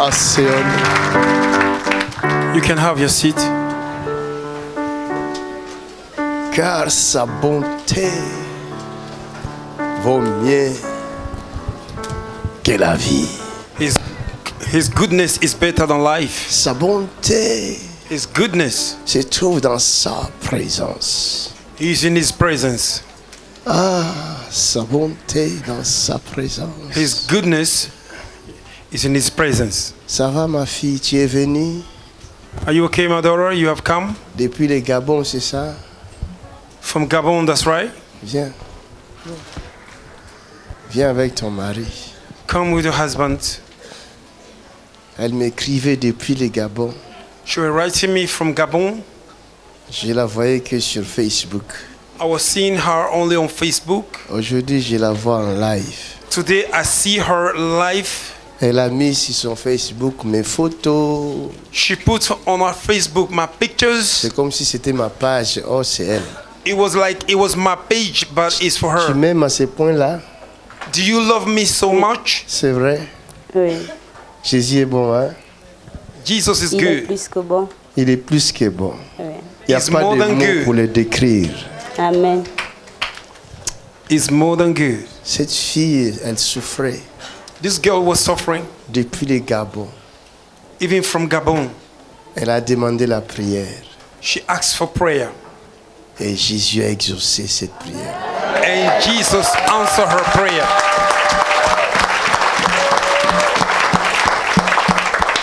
Asseyons-nous. You can have your seat. Car sa bonté vaut mieux que la vie. His goodness is better than life. Sa bonté His goodness se trouve dans sa présence. is in His presence. Ah, sa bonté dans sa présence. His goodness is in His presence. Ça va ma fille, tu es venue Are you okay, my daughter? You have come depuis le Gabon, c'est ça? from Gabon, that's right? Viens. Viens avec ton mari. Come with your husband. Elle m'écrivait depuis le Gabon. She was writing me from Gabon. Je la voyais que sur Facebook. I was seeing her only on Facebook. Aujourd'hui, je la vois en live. Today, I see her live. Elle a mis sur son Facebook mes photos. She put on her Facebook my pictures. C'est comme si c'était ma page. Oh, c'est elle. It was like it was my page, but it's for Tu her. m'aimes à ce point-là? Do you love me so much? C'est vrai. Oui, Jésus est bon, hein? Jesus is il est good. plus que bon. Il est plus que bon. Oui. Il n'y a He's pas more de than mots good. pour le décrire. Amen. Is more than good. Cette fille, elle souffrait This girl was suffering, depuis le Gabon. even from Gabon. Elle a demandé la prière. She asked for prayer, Et Jésus a exaucé cette prière. and Jesus answered her prayer.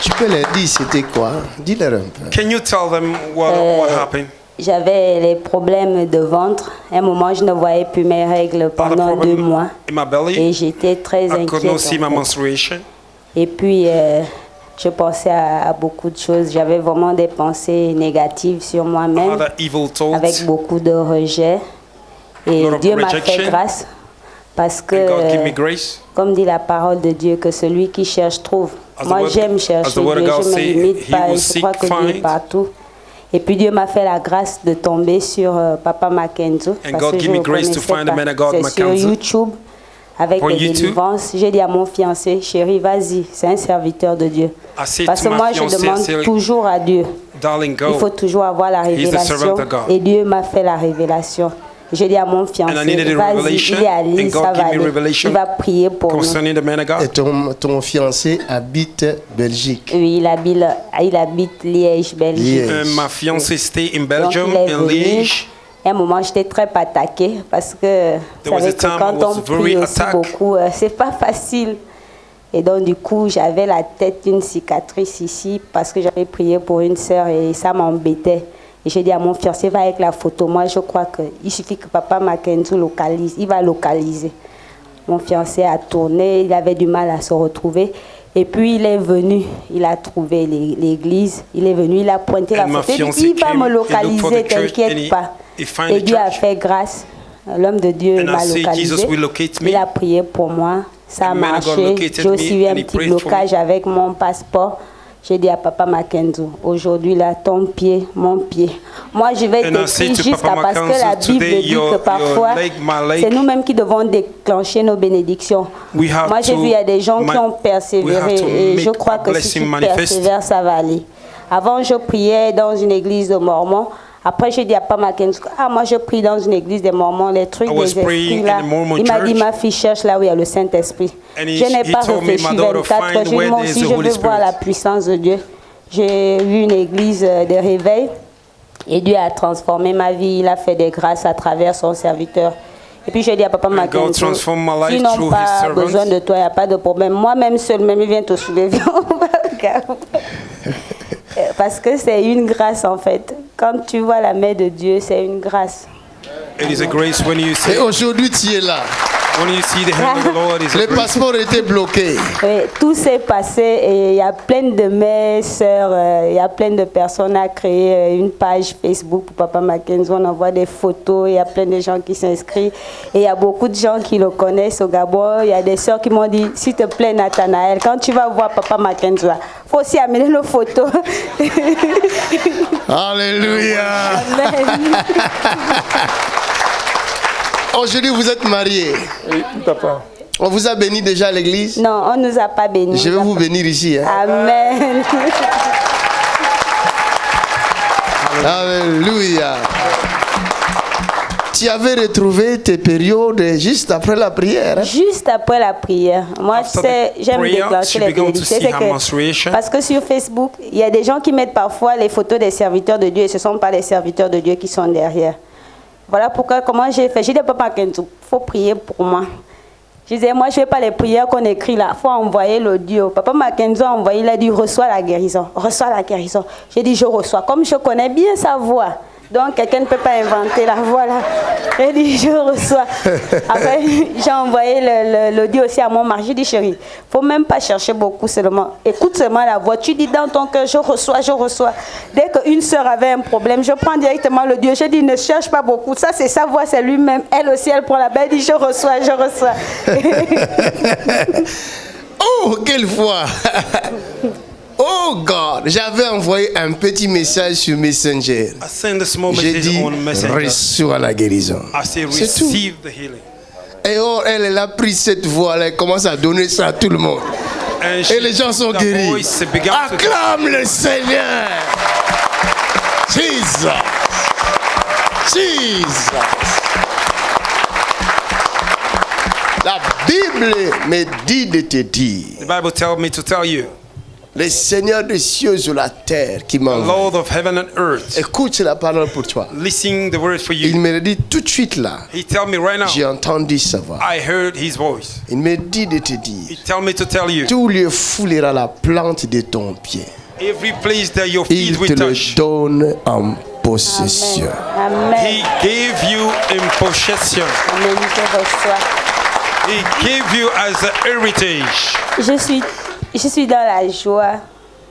Tu peux leur dire c'était quoi? Dis-leur un peu. Can you tell them what happened? J'avais les problèmes de ventre. À un moment, je ne voyais plus mes règles I had a pendant 2 mois. in my belly. Et j'étais très I could inquiète. not see my en fait. menstruation. Et puis, je pensais à beaucoup de choses. J'avais vraiment des pensées négatives sur I moi-même, had evil thoughts. avec beaucoup de rejet. Et lot of Dieu m'a fait rejection. grâce parce And God give me que, grace. comme dit la parole de Dieu, que celui qui cherche trouve. As the Moi, word- j'aime as chercher the word of Dieu, God je ne me say, limite he pas. will Je crois seek, que Dieu est find. partout. Et puis Dieu m'a fait la grâce de tomber sur Papa Mackenzie. And Parce God que give je me ne grace to connaissais find the pas. man of God, C'est sur Mackenzie. YouTube avec Upon des YouTube. délivrances. J'ai dit à mon fiancé, chérie, vas-y, c'est un serviteur de Dieu. I said Parce to que my moi, je fiancé, I demande said, toujours à Dieu. darling, Il faut go. toujours avoir la He's the révélation. servant of God. Et Dieu m'a fait la révélation. J'ai dit à mon fiancé, And I needed a vas-y, revelation, il est à Lille, and God ça give va me aller. revelation Il va prier pour nous. Concerning the man of Et God. ton fiancé habite Belgique. Oui, il habite Liège, Belgique. Liège. My fiancé stay in Donc, Belgium, il est in venu. Liège. À un moment, j'étais très attaquée parce que vous was savez a que time quand I was on very prie aussi attacked. beaucoup, c'est pas facile. Et donc, du coup, j'avais la tête d'une cicatrice ici parce que j'avais prié pour une sœur et ça m'embêtait. Et j'ai dit à mon fiancé, va avec la photo. Moi, je crois qu'il suffit que Papa Mackenzie localise. Il va localiser. Mon fiancé a tourné, il avait du mal à se retrouver. Et puis, il est venu, il a trouvé l'église. Il est venu, il a pointé la And my photo. Il fiancé dit, il va came, me he looked for localiser, the church, and t'inquiète pas. he find Et the Dieu a church. fait grâce. L'homme de Dieu And I m'a say, localisé. Jesus will locate me. Il a prié pour moi. Ça a The man of God marché. located J'ai aussi me eu un and he petit prayed for blocage avec mon passeport. J'ai dit à Papa Mackenzie, aujourd'hui là, ton pied, mon pied. Moi, je vais And I say t'écrire to jusqu'à Papa parce que la Mackenzie, Bible today dit your que parfois, leg, my leg. c'est nous-mêmes qui devons déclencher nos bénédictions. We have Moi, j'ai to- vu, il y a des gens qui my- ont we have persévéré to et je make crois our que si blessing tu manifest. persévères, ça va aller. Avant, je priais dans une église de Mormons. Après, j'ai dit à Papa Mackenzie, moi je prie dans une église des Mormons, les trucs I was des praying esprits in là. the Mormon Il m'a dit, church. ma fille cherche là où il y a le Saint-Esprit. And Je n'ai he pas told me, réfléchi my daughter, 24 heures. find J'ai dit, where moi there is aussi, the je Holy veux voir Spirit. la puissance de Dieu. J'ai vu une église de réveil et Dieu a transformé ma vie. Il a fait des grâces à travers son serviteur. Et puis j'ai dit à Papa God Mackenzie, transformed my life s'ils n'ont through his pas servants. besoin de toi, il n'y a pas de problème. Moi-même seul, même il vient te soulever. Parce que c'est une grâce en fait. Quand tu vois la main de Dieu, c'est une grâce. It is a grace when you Et see, aujourd'hui, tu es là. when you see the hand of the Lord. It's a Le grace. passeport était bloqué. Oui, tout s'est passé et il y a plein de mes sœurs, il y a plein de personnes à créer une page Facebook pour Papa Mackenzie. On envoie des photos, il y a plein de gens qui s'inscrivent et il y a beaucoup de gens qui le connaissent au Gabon. Il y a des sœurs qui m'ont dit, s'il te plaît Nathanaël, quand tu vas voir Papa Mackenzie, il faut aussi amener nos photos. Alléluia. Amen. Aujourd'hui, vous êtes mariés. Oui, papa. On vous a béni déjà à l'église? Non, on ne nous a pas bénis. Je vais vous bénir ici. Hein? Amen. Alléluia. Tu avais retrouvé tes périodes juste après la prière. Hein? Juste après la prière. Moi, j'aime déclencher les bénédictions. Parce que sur Facebook, il y a des gens qui mettent parfois les photos des serviteurs de Dieu et ce ne sont pas les serviteurs de Dieu qui sont derrière. Voilà pourquoi, comment j'ai fait. J'ai dit, Papa Kenzo, il faut prier pour moi. Je disais, moi, je ne fais pas les prières qu'on écrit là. Il faut envoyer l'audio. Papa Mackenzie a envoyé, il a dit, reçois la guérison. Reçois la guérison. J'ai dit, je reçois. Comme je connais bien sa voix. Donc, quelqu'un ne peut pas inventer la voix là. J'ai dit, je reçois. Après, j'ai envoyé l'audio aussi à mon mari. J'ai dit, chérie, il ne faut même pas chercher beaucoup seulement. Écoute seulement la voix. Tu dis dans ton cœur, je reçois, je reçois. Dès qu'une sœur avait un problème, je prends directement l'audio. J'ai dit, ne cherche pas beaucoup. Ça, c'est sa voix, c'est lui-même. Elle aussi, elle prend la balle. Elle dit, je reçois, je reçois. Oh, quelle foi! Oh God, j'avais envoyé un petit message sur Messenger. J'ai dit, reçois la guérison. C'est tout. Et oh, elle a pris cette voix-là, elle commence à donner ça à tout le monde. Et les gens sont guéris. Acclame le Seigneur. Jesus. Jesus. La Bible me dit de te dire. The Bible tells me to tell you. Le Seigneur des cieux et de la terre qui m'a envoyé. Lord of heaven and earth. Écoute la parole pour toi. Listen the word for you. Il me dit tout de suite là. He tell me right now. J'ai entendu sa voix. I heard his voice. Il me dit de te dire. He tell me to tell you. Tout lieu foulera la plante de ton pied. Every place that your feet will touch. Il te le donne en possession. Amen. He gave you in possession. Amen. He gave you as a heritage. Je suis dans la joie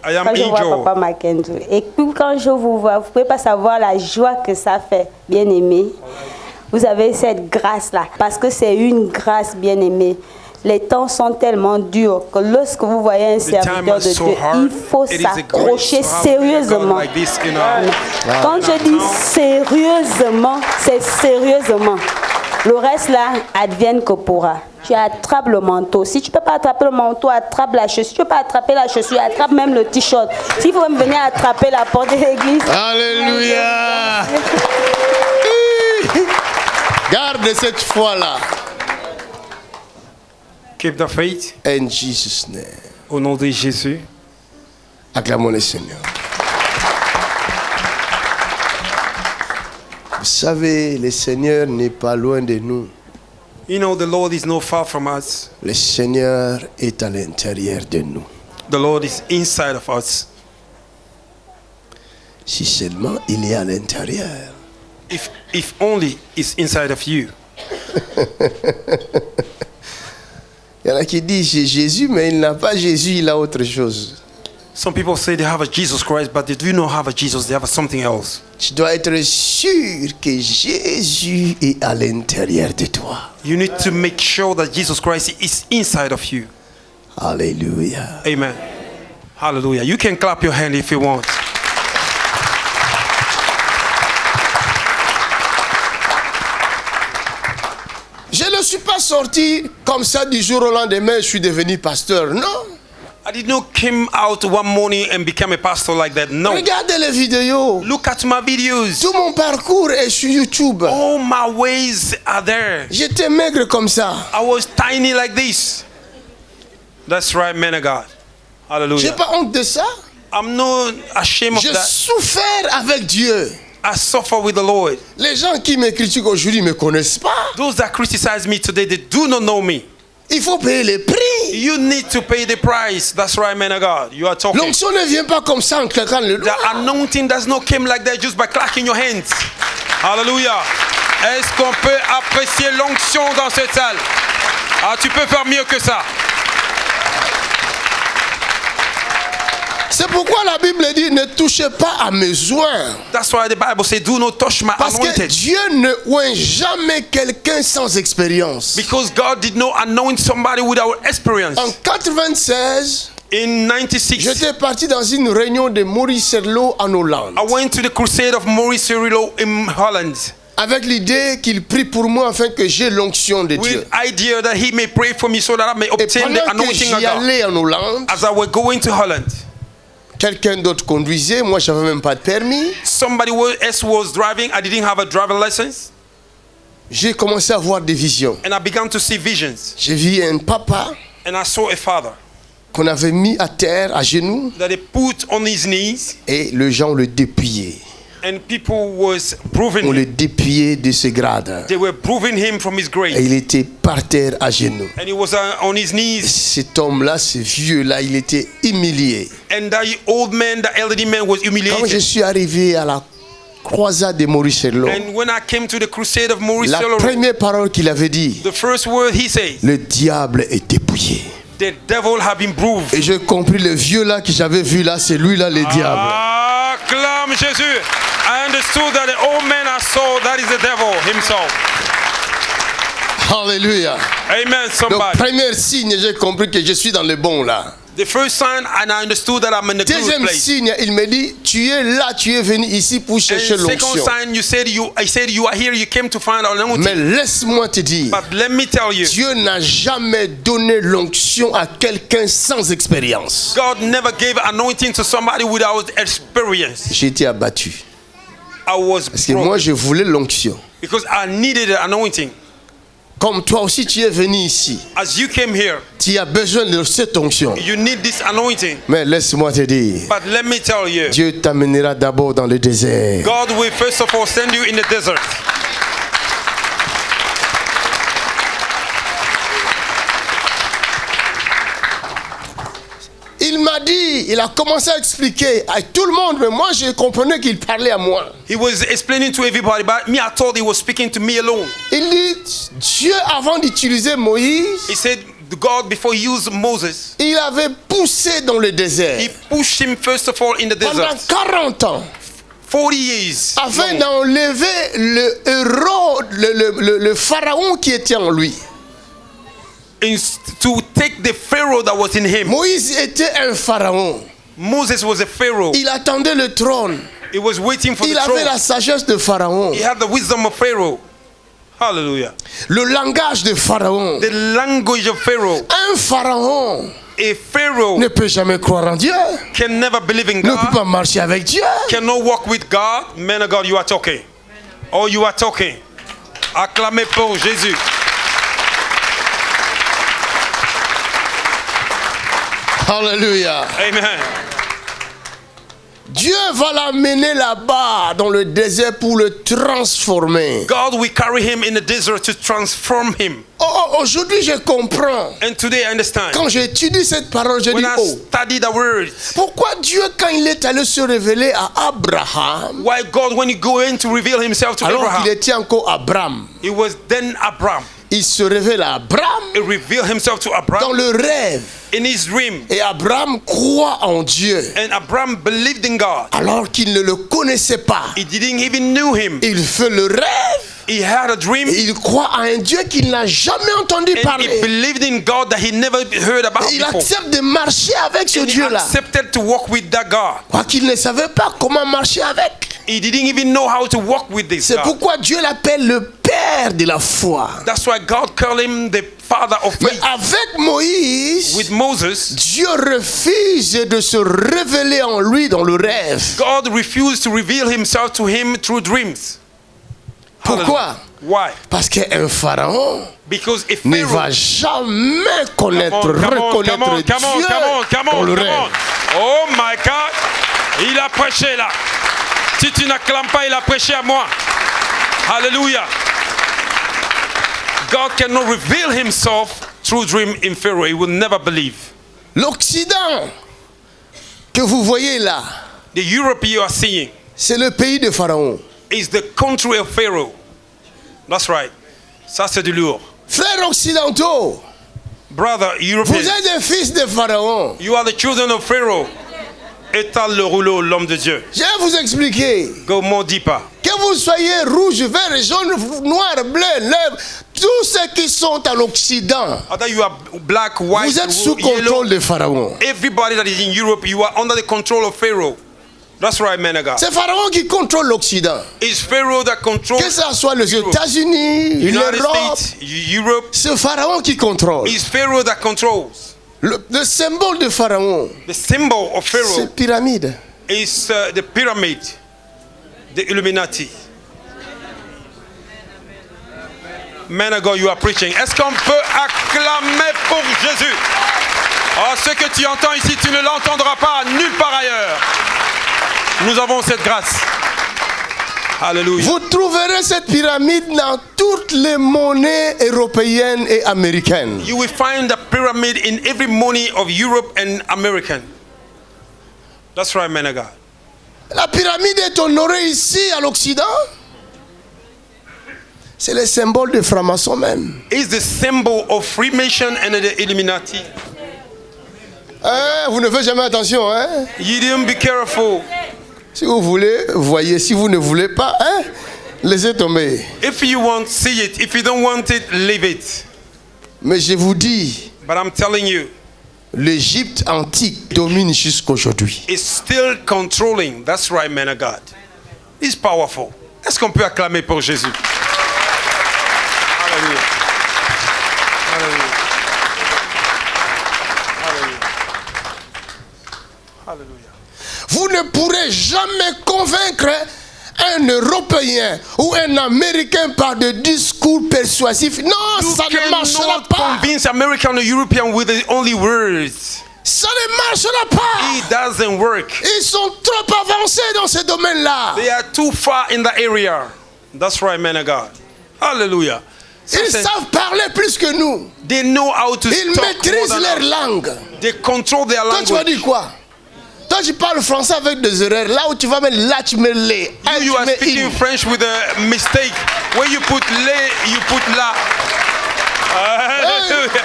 quand je vois Papa Mackenzie. Et puis quand je vous vois, vous ne pouvez pas savoir la joie que ça fait, bien-aimé. Vous avez cette grâce-là, parce que c'est une grâce, bien-aimé. Les temps sont tellement durs que lorsque vous voyez un serviteur de Dieu, il faut s'accrocher sérieusement. Quand je dis sérieusement, c'est sérieusement. Le reste là, advienne que pourra. Tu attrapes le manteau. Si tu ne peux pas attraper le manteau, attrape la chaussure. Si tu ne peux pas attraper la chaussure, attrape même le t-shirt. S'il faut même venir attraper la porte de l'église. Alléluia. Garde cette foi-là. Keep the faith. In Jesus' name. Au nom de Jésus. Acclamons le Seigneur. Vous savez, le Seigneur n'est pas loin de nous. You know, the Lord is not far from us. Le Seigneur est à l'intérieur de nous. The Lord is inside of us. Si seulement il est à l'intérieur. If only it's inside of you. Il y en a qui disent j'ai Jésus, mais il n'a pas Jésus, il a autre chose. Some people say they have a Jesus Christ, but they do not have a Jesus, they have something else. Tu dois être sûr que Jésus est à l'intérieur de toi. You need to make sure that Jesus Christ is inside of you. Hallelujah. Amen. Hallelujah. You can clap your hand if you want. Je ne suis pas sorti comme ça du jour au lendemain, je suis devenu pasteur. Non. I did not come out one morning and become a pastor like that. No. Regardez les vidéos. Look at my videos. Tout mon parcours est sur YouTube. All my ways are there. J'étais maigre comme ça. I was tiny like this. That's right, man of God. Hallelujah. J'ai pas honte de ça. I'm not ashamed of J'ai that. souffert avec Dieu. I suffer with the Lord. Les gens qui me critiquent aujourd'hui ne me connaissent pas. Those that criticize me today, they do not know me. Il faut payer les prix. You need to pay the price. That's right, man of God. You are talking. L'onction ne vient pas comme ça en claquant le doigt. The anointing does not come like that just by clacking your hands. Hallelujah. Est-ce qu'on peut apprécier l'onction dans cette salle? Ah, tu peux faire mieux que ça. C'est pourquoi la Bible dit ne touchez pas à mes oins. That's why the Bible says do not touch my Parce que anointed. Dieu ne oint jamais quelqu'un sans expérience. Because God did not anoint somebody without experience. En 96, In 96, j'étais parti dans une réunion de Maurice Serlo en Hollande. I went to the crusade of Maurice Cirillo in Holland. avec l'idée qu'il prie pour moi afin que j'ai l'onction de Dieu. With idea that he may pray for me so that I may obtain the anointing of j'y allais en Hollande, God. As I was going to Holland, quelqu'un d'autre conduisait, moi j'avais même pas de permis. Somebody else was driving, I didn't have a driver license. J'ai commencé à voir des visions. And I began to see visions. J'ai vu un papa And I saw a father qu'on avait mis à terre, à genoux, that they put on his knees, et les gens le dépiaient. and people was proving On le him. dépiait de ce grade. They were proving him from his grave. Et il était par terre à genoux. And he was on his knees. Cet homme-là, ce vieux-là, il était humilié. And that old man, the elderly man, was Quand je humiliated. suis arrivé à la croisade de Maurice Sello, And when I came to the crusade of Maurice la Sello, première parole qu'il avait dit, the first word he says, le diable est dépouillé. the devil have been proved. Et j'ai compris, le vieux-là que j'avais vu là, c'est lui-là, le diable. Acclame Jésus. I understood that the old man I saw, that is the devil himself. Alléluia. Amen, Le somebody. premier signe, j'ai compris que je suis dans le bon là. The first sign, and I understood that I'm in the good Deuxième place. signe, il me dit, tu es là, tu es venu ici pour And chercher second l'onction. sign, I said you are here, you came to find out anointing. Mais laisse-moi te dire, But let me tell you, Dieu n'a jamais donné l'onction à quelqu'un sans expérience. God never gave anointing to somebody without experience. J'ai été abattu. I was Parce que moi, broken je voulais l'onction. because I needed an anointing. Comme toi aussi, tu es venu ici. As you came here, Tu as besoin de cette onction. you need this anointing. Mais laisse-moi te dire, But let me tell you, Dieu t'amènera d'abord dans le désert. God will first of all send you in the desert. Il m'a dit, il a commencé à expliquer à tout le monde, mais moi je comprenais qu'il parlait à moi. He was explaining to everybody, but me, I thought he was speaking to me alone. Il dit, Dieu avant d'utiliser Moïse, He said, God, before he used Moses, il avait poussé dans le désert he pushed him first of all in the pendant desert. 40 ans 40 years. afin long, d'enlever le héros, le pharaon qui était en lui. to take the Pharaoh that was in him. Moïse était un pharaon. Moses was a Pharaoh. Il attendait le trône. He was waiting for Il the avait throne. la sagesse de pharaon. He had the wisdom of Pharaoh. Hallelujah. Le langage de pharaon. The language of Pharaoh. Un pharaon A Pharaoh ne peut jamais croire en Dieu. can never believe in Ne peut God, pas marcher avec Dieu. cannot walk with God. Man of God, you are talking. Oh, you are talking. Acclamez pour Jésus. Alléluia. Amen. Dieu va l'amener là-bas dans le désert pour le transformer. God will carry him in the desert to transform him. Aujourd'hui, je comprends. And today I understand. Quand j'étudie cette parole, je When dis, I study the word, pourquoi Dieu, quand il est allé se révéler à Abraham, why God, when he go in to reveal himself to alors Abraham, qu'il était encore Abraham, it was then Abraham. il se révèle à Abraham He revealed himself to dans Abraham le rêve. in his dream. Et Abraham croit en Dieu And Abraham believed in God. alors qu'il ne le connaissait pas. He didn't even know him. Il fait le rêve He had a dream et il croit à un Dieu qu'il n'a jamais entendu and he parler. believed in God that he never heard about Il before. accepte de marcher avec ce And he Dieu-là. accepted to walk with that God. Quoi qu'il ne savait pas comment marcher avec. He didn't even know how to walk with this C'est God. pourquoi Dieu l'appelle le Père de la foi. That's why God called him the father of Mais faith. avec Moïse, With Moses, Dieu refuse de se révéler en lui dans le rêve. God refused to reveal himself to him through dreams. Pourquoi? Why? Parce qu'un pharaon Because if ne Pharaoh, va jamais reconnaître Dieu dans le rêve. Oh my God, il a prêché là. Si tu n'acclames pas, il a prêché à moi. Hallelujah. God cannot reveal himself through dream in Pharaoh. He will never believe. L'Occident que vous voyez là, The Europe you are seeing c'est le pays de Pharaon. is the country of Pharaoh. That's right. Ça c'est du lourd. Frères occidentaux, Brother, vous Europeans, êtes des fils de Pharaon. you are the children of Pharaoh. Étale le rouleau, l'homme de Dieu. Je vais vous expliquer. Go more deeper. Que vous soyez rouge, vert, jaune, noir, bleu, lèvre, tous ceux qui sont à l'Occident, Either you are black, white, vous êtes sous yellow, contrôle de Pharaon. everybody that is in Europe, you are under the control of Pharaoh. That's right, man of God. C'est Pharaon qui contrôle l'Occident. It's Pharaoh that controls. Que ce soit les États-Unis, l'Europe, Europe. c'est Pharaon qui contrôle. It's Pharaoh that controls. Le symbole de Pharaon, the symbol of Pharaoh, c'est pyramide. Is the pyramid, the Illuminati. Man of God, you are preaching. Est-ce qu'on peut acclamer pour Jésus? Oh, ce que tu entends ici, tu ne l'entendras pas nulle part ailleurs. Nous avons cette grâce. Alléluia. Vous trouverez cette pyramide dans toutes les monnaies européennes et américaines. You will find the pyramid in every money of Europe and American. That's right, man of God. La pyramide est honorée ici à l'Occident. C'est le symbole de franc-maçon même. It's the symbol of Freemason and the Illuminati. Vous ne faites jamais attention, hein? You didn't be careful. Si vous voulez, voyez. Si vous ne voulez pas, hein? Laissez tomber. If you want, see it. If you don't want it, leave it. Mais je vous dis, but I'm telling you, l'Égypte antique domine jusqu'aujourd'hui. It's still controlling. That's right, man of God. It's powerful. Est-ce qu'on peut acclamer pour Jésus? Hallelujah. Hallelujah. Hallelujah. Hallelujah. Vous ne pourrez jamais convaincre un Européen ou un Américain par des discours persuasifs. Non, ça ne marchera pas. Convince American or European with the only words. Ça ne marchera pas. It doesn't work. Ils sont trop avancés dans ce domaine-là. They are too far in the area. That's right, man of God. Hallelujah. Ils savent parler plus que nous. They know how to Ils maîtrisent leur langue. They control their language. Toi, tu vas dire quoi? Toi, tu parles français avec des erreurs. Là où tu vas mettre là, tu mets les. You are speaking French with a mistake. Where you put les, you put la. Hallelujah.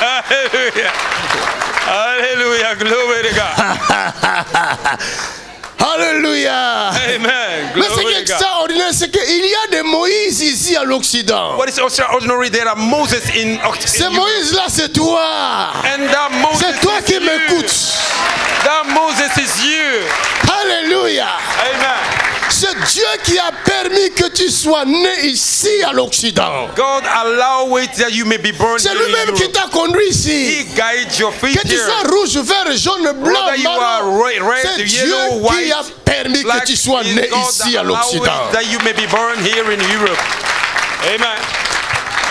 Hallelujah. Hallelujah. Glory to God. Alléluia. Amen. Mais ce qui est extraordinaire, c'est qu'il y a des Moïse ici à l'Occident. What is extraordinary? There are Moses in Occident. Ce Moïse-là, c'est toi. And that Moses c'est toi qui m'écoutes. That Moses is you. Alléluia. Amen. C'est Dieu qui a permis que tu sois né ici à l'Occident. God allow it that you may be born. C'est lui-même qui t'a conduit ici. He guides your feet que tu sois rouge, vert, jaune, blanc, marron. C'est Dieu qui a permis que tu sois né ici à l'Occident. That you may be born here in Europe. Amen.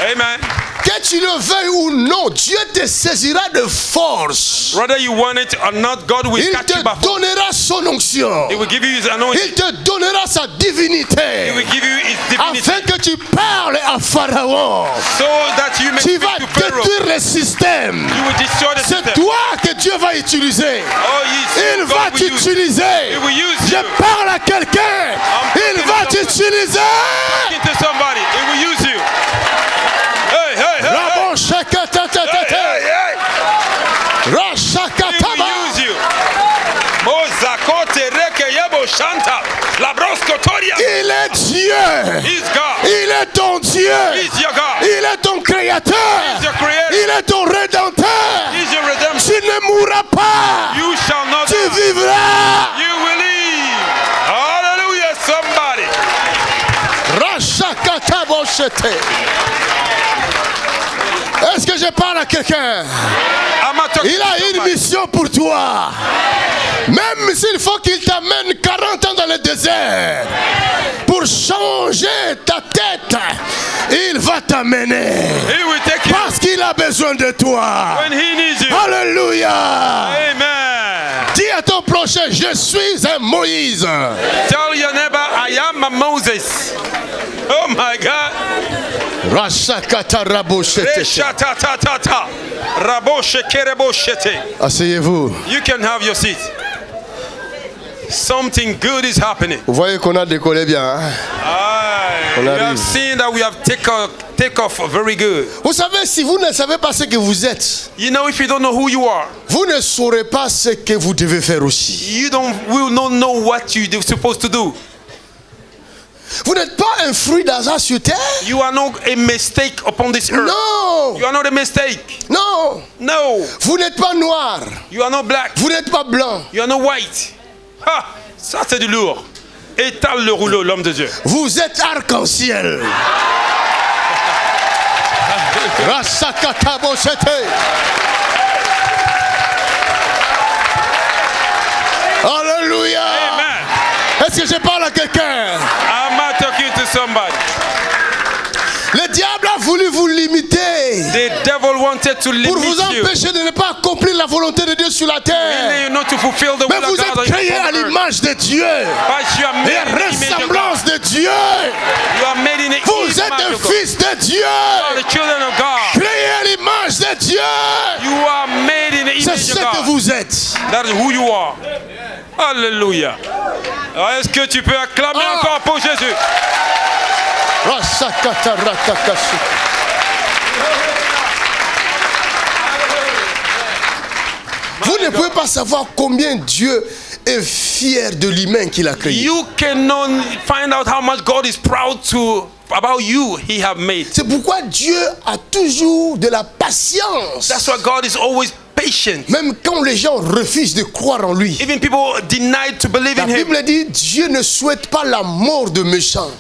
Amen. Que tu le veuilles ou non, Dieu te saisira de force. Whether you want it or not, God will catch you by force. Il te donnera son onction. He will give you his anointing. Il te donnera sa divinité. He will give you his divinity. Afin que tu parles à Pharaon. So that you may tu vas détruire le système. You will destroy the system. C'est toi que Dieu va utiliser. Oh, yes. Il va t'utiliser. He will use Je you. parle à quelqu'un. Il va t'utiliser. Into somebody. He will use you. Hey, hey, hey. Il est Dieu. Il est ton Dieu. Il est ton créateur. Il est ton rédempteur. Tu ne mourras pas. Tu vivras. You will live. Hallelujah, somebody. Est-ce que je parle à quelqu'un? Il a une mission pour toi. Même s'il faut qu'il t'amène 40 ans dans le désert pour changer ta tête, il va t'amener. Parce qu'il a besoin de toi. Alléluia. Amen. Dis à ton prochain, je suis un Moïse. Tell your neighbor, I am a Moses. Oh my God. Asseyez-vous. You can have your seat. Something good is happening. Vous voyez qu'on a décollé bien. Hein? We have seen that we have take off very good. Vous savez, si vous ne savez pas ce que vous êtes, you know, if you don't know who you are, vous ne saurez pas ce que vous devez faire aussi. You will not know what you're supposed to do. Vous n'êtes pas un fruit d'hasard sur terre. You are not a mistake upon this earth. No. You are not a mistake. No. No. Vous n'êtes pas noir. You are not black. Vous n'êtes pas blanc. You are not white. Ha. Ça, c'est du lourd. Étale le rouleau, l'homme de Dieu. Vous êtes arc-en-ciel. Alléluia. Amen. Est-ce que je parle à quelqu'un? Am I talking to somebody? Le diable a voulu vous limiter. The devil wanted to limit pour vous empêcher de ne pas accomplir la volonté de Dieu sur la terre. Not to fulfill the Mais will vous of God êtes créés à l'image de Dieu. La ressemblance de Dieu. Vous êtes un fils de Dieu. Créés à l'image de Dieu. C'est ce que vous êtes. That is who you are. Alléluia. Est-ce que tu peux acclamer encore pour Jésus? Vous ne pouvez pas savoir combien Dieu est fier de l'humain qu'il a créé. You cannot find out how much God is proud about you he have made. C'est pourquoi Dieu a toujours de la patience. That's why God is always patient. Même quand les gens refusent de croire en lui. Even people deny to believe in him. La Bible dit Dieu ne souhaite pas la mort de méchants.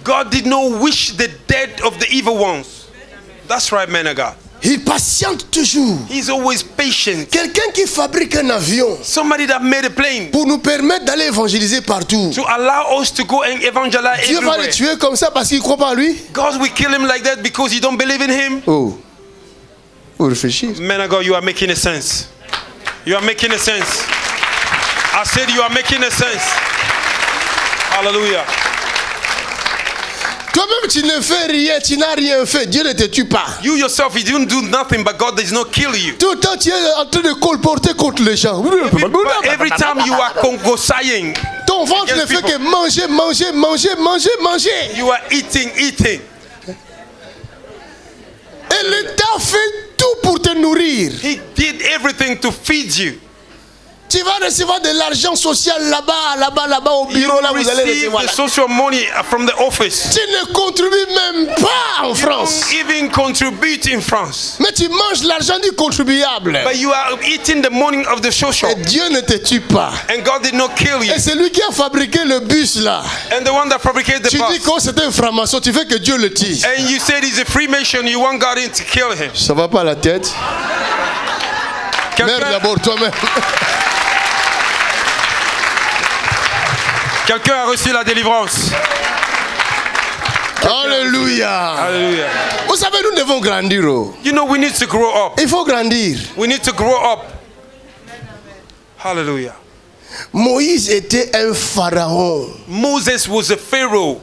God did not wish the death of the evil ones. That's right, man of God. Il patiente toujours. He's always patient. Quelqu'un qui fabrique un avion. Somebody that made a plane. Pour nous permettre d'aller évangéliser partout. To allow us to go and evangelize Dieu everywhere. va le tuer comme ça parce qu'il ne croit pas à lui. God will kill him like that because you don't believe in him. Oh. Vous réfléchissez. Man of God, you are making a sense. You are making a sense. I said you are making a sense. Hallelujah. Toi-même, tu ne fais rien, tu n'as rien fait. Dieu ne te tue pas. You yourself, you didn't do nothing, but God does not kill you. Tout le temps, tu es en train de colporter contre les gens. Every time you are congosaying. Ton ventre ne fait que manger, manger, manger, manger, manger. You are eating, eating. Et l'État fait tout pour te nourrir. He did everything to feed you. Tu vas recevoir de l'argent social là-bas au bureau. Là, vous allez recevoir. The social money from the office. Tu ne contribues même pas en France. You don't even contribute in France. Mais tu manges l'argent du contribuable. But you are eating the money of the social. Et Dieu ne te tue pas. And God did not kill you. Et c'est lui qui a fabriqué le bus là. And the one that fabricated the tu bus. dis que c'est un franc-maçon, tu veux que Dieu le tue. And you said he's a Freemason, you want God to kill him. Ça va pas la tête. Merde d'abord toi-même. Quelqu'un a reçu la délivrance. Alléluia. Alléluia. Vous savez, nous devons grandir. You know, we need to grow up. Il faut grandir. We need to grow up. Hallelujah. Moïse était un pharaon. Moses was a pharaoh.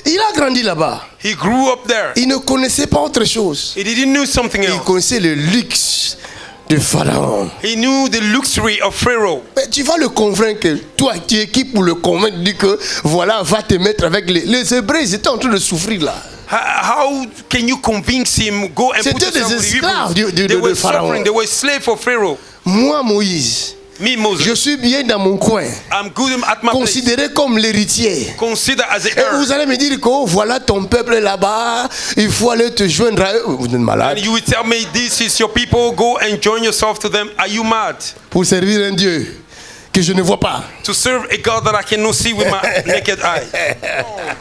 Il a grandi là-bas. He grew up there. Il ne connaissait pas autre chose. He didn't know something else. Il connaissait le luxe de Pharaon. He knew the luxury of Pharaoh. Mais tu vas le convaincre, toi tu es qui pour le convaincre, dis que voilà, va te mettre avec les Hébreux, ils étaient en train de souffrir là. How can you convince him go and put C'était des esclaves they were de Pharaon. suffering, they were slaves for Pharaoh. Moi Moïse, je suis bien dans mon coin. I'm good at my considéré comme l'héritier. Consider as et vous allez me dire que oh, voilà ton peuple là-bas, il faut aller te joindre à eux. Vous êtes malade. And you will tell me this is your people, go and join yourself to them. Are you mad? Pour servir un Dieu que je ne vois pas. To serve a God that I cannot see with my naked eye.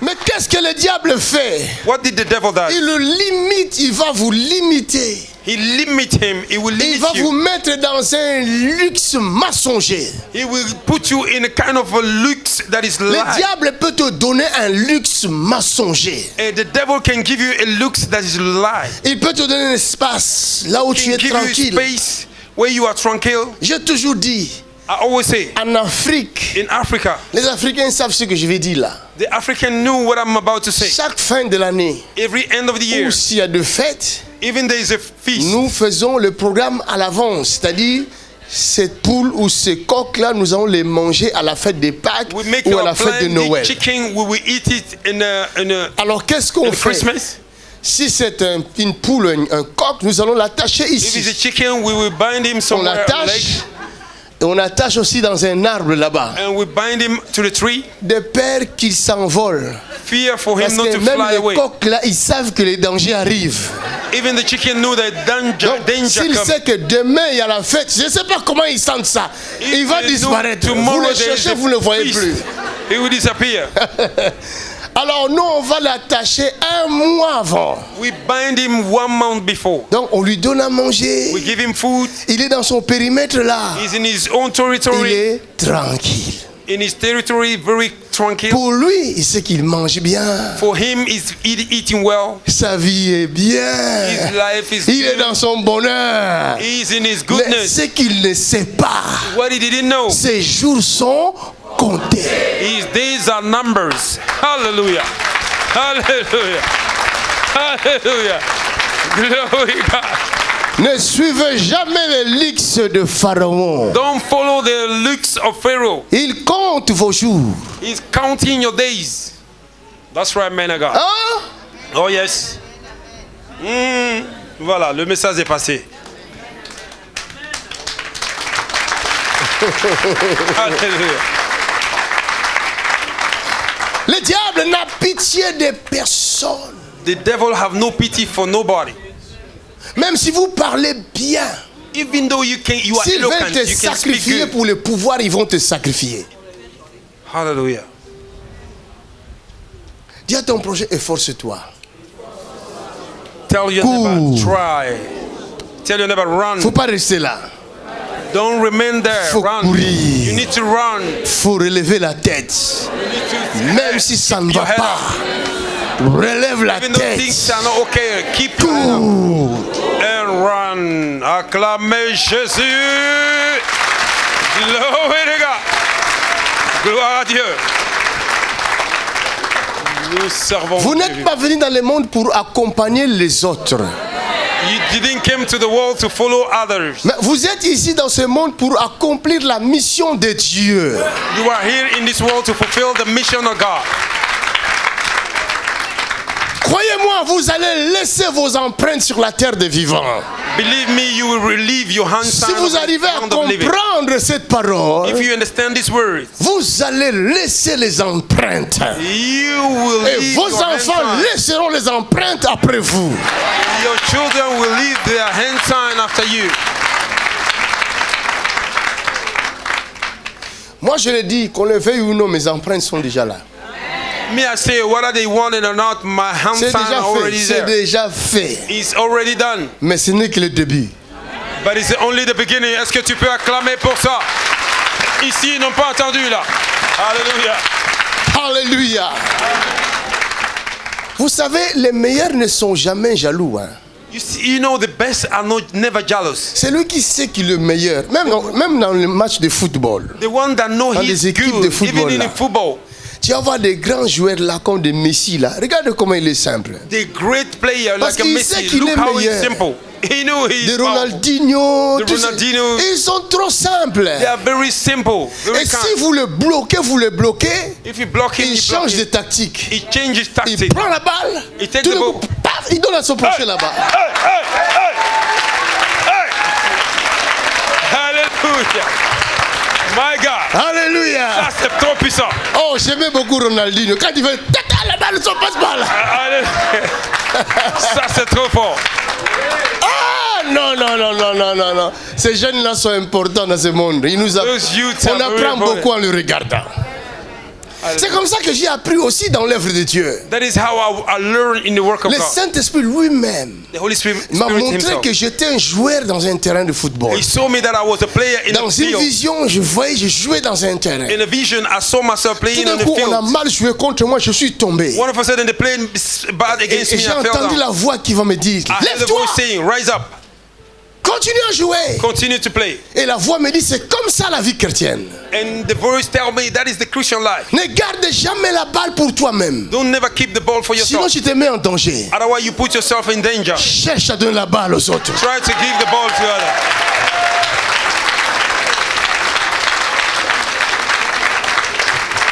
Mais qu'est-ce que le diable fait? What did the devil do? Il le limite, il va vous limiter. He limit him. He will limit you. Il va vous mettre dans un luxe mensonger. He will put you in a kind of a luxe that is lie. Le diable peut te donner un luxe mensonger. And the devil can give you a luxe that is lie. Il peut te donner un espace là où tu es tranquille. You space where you are tranquil. J'ai toujours dit. I always say. En Afrique. In Africa. Les Africains savent ce que je vais dire là. The African knew what I'm about to say. Chaque fin de l'année. Every end of the year. Ou s'il y a de fêtes. Even there is a feast. Nous faisons le programme à l'avance, c'est-à-dire cette poule ou ce coq là, nous allons les manger à la fête des Pâques ou à la fête de Noël. Chicken, we will eat it in a alors qu'est-ce qu'on fait? Christmas? Si c'est une poule, un coq, nous allons l'attacher ici. If it's a chicken, we will bind him somewhere. On l'attache. Et on attache aussi dans un arbre là-bas. And we bind him to the tree. De peur qu'il s'envole. Fear for him parce not que to même fly les away. coqs là, ils savent que les dangers arrivent. Even the chicken knew that danger s'il sait que demain il y a la fête, je ne sais pas comment il sent ça. Il va disparaître. Vous le cherchez, vous ne le voyez plus. He will disappear. Alors nous, on va l'attacher un mois avant. We bind him 1 month before. Donc on lui donne à manger. We give him food. Il est dans son périmètre là. He's in his own territory. Il est tranquille. In his territory, very tranquil. Pour lui, il sait qu'il mange bien. For him, he's eating well. Sa vie est bien. His life is il est dans son bonheur. He's in his goodness. Mais ce qu'il ne sait pas, what he didn't know, ses jours sont comptés. His days are numbers. Hallelujah. Hallelujah. Hallelujah. Glory God. Ne suivez jamais les luxe de Pharaon. Don't follow the looks of Pharaoh. Il compte vos jours. He's counting your days. That's right, man of God. Hein? Oh yes. Voilà, le message est passé. Alléluia. Le diable n'a pitié de personne. The devil have no pity for nobody. Même si vous parlez bien, even though you are s'ils eloquent, veulent te you can speak sacrifier good. pour le pouvoir, ils vont te sacrifier. Hallelujah. Dis à ton prochain, efforce-toi. Tell your neighbor, try. Tell your neighbor, run. Faut pas rester là. Don't remain there. Faut run. courir. You need to run. Faut relever la tête. Même si ça ne va pas, relève la even though tête. things are not okay, keep your head up and run. Acclamez Jésus. Glory to God. Gloire à Dieu. Nous servons. Vous n'êtes pas venu dans le monde pour accompagner les autres. You didn't come to the world to follow others. Mais vous êtes ici dans ce monde pour accomplir la mission de Dieu. You are here in this world to fulfill the mission of God. Croyez-moi, vous allez laisser vos empreintes sur la terre des vivants. Believe me, you will relieve your hands. Si vous arrivez à comprendre cette parole, if you understand these words, vous allez laisser les empreintes. You will Et vos enfants laisseront les empreintes après vous. Your children will leave their hand sign after you. Moi, je le dis, qu'on le veuille ou non, mes empreintes sont déjà là. Me, I say, whether they want it or not, my hand sign are already there. C'est déjà fait. It's already done. Mais ce n'est que le début. But it's only the beginning. Est-ce que tu peux acclamer pour ça? Ici, ils n'ont pas entendu là. Alléluia. Alléluia. Vous savez, les meilleurs ne sont jamais jaloux. Hein. You know, the best are never jealous. C'est lui qui sait qu'il est le meilleur. Même dans le match de football. The one that know he's good, even in football. Tu vas voir des grands joueurs là comme des Messi là. Regarde comment il est simple. The great player Parce like a Messi. Look how he's simple. He knew he's de Ronaldinho. Ronaldinho. Ils sont trop simples. They are very simple. Very Et si vous le bloquez, If you block him, il change de tactique. He changes tactics. Il prend la balle. He takes the ball. Paf, il donne à son prochain là-bas. Hallelujah. My God. Alléluia. Ça c'est trop puissant. Oh, j'aimais beaucoup Ronaldinho. Quand il fait tata, la balle ne passe pas là. Ça c'est trop fort. Ah non. Ces jeunes-là sont importants dans ce monde. On apprend beaucoup en les regardant. C'est comme ça que j'ai appris aussi dans l'œuvre de Dieu. That is how I learned in the work of Le God. Saint-Esprit lui-même m'a montré himself. que j'étais un joueur dans un terrain de football. He saw me that I was a player in Dans the une field. vision, je jouais dans un terrain. In a vision, I saw myself playing Tout on d'un the coup, on a field. mal joué contre moi, je suis tombé. One of a sudden, they played bad against Et me. j'ai I fell entendu down. la voix qui va me dire, I heard the lève-toi, voice saying, "Rise up, continue à jouer. continue to play." Et la voix me dit, c'est comme ça la vie chrétienne. And the voice tell me that is the Christian life. Ne garde jamais la balle pour toi-même. Don't never keep the ball for Sinon, yourself. tu te mets en danger. Otherwise, you put yourself in danger. Cherche à donner la balle aux autres. Try to give the ball to others.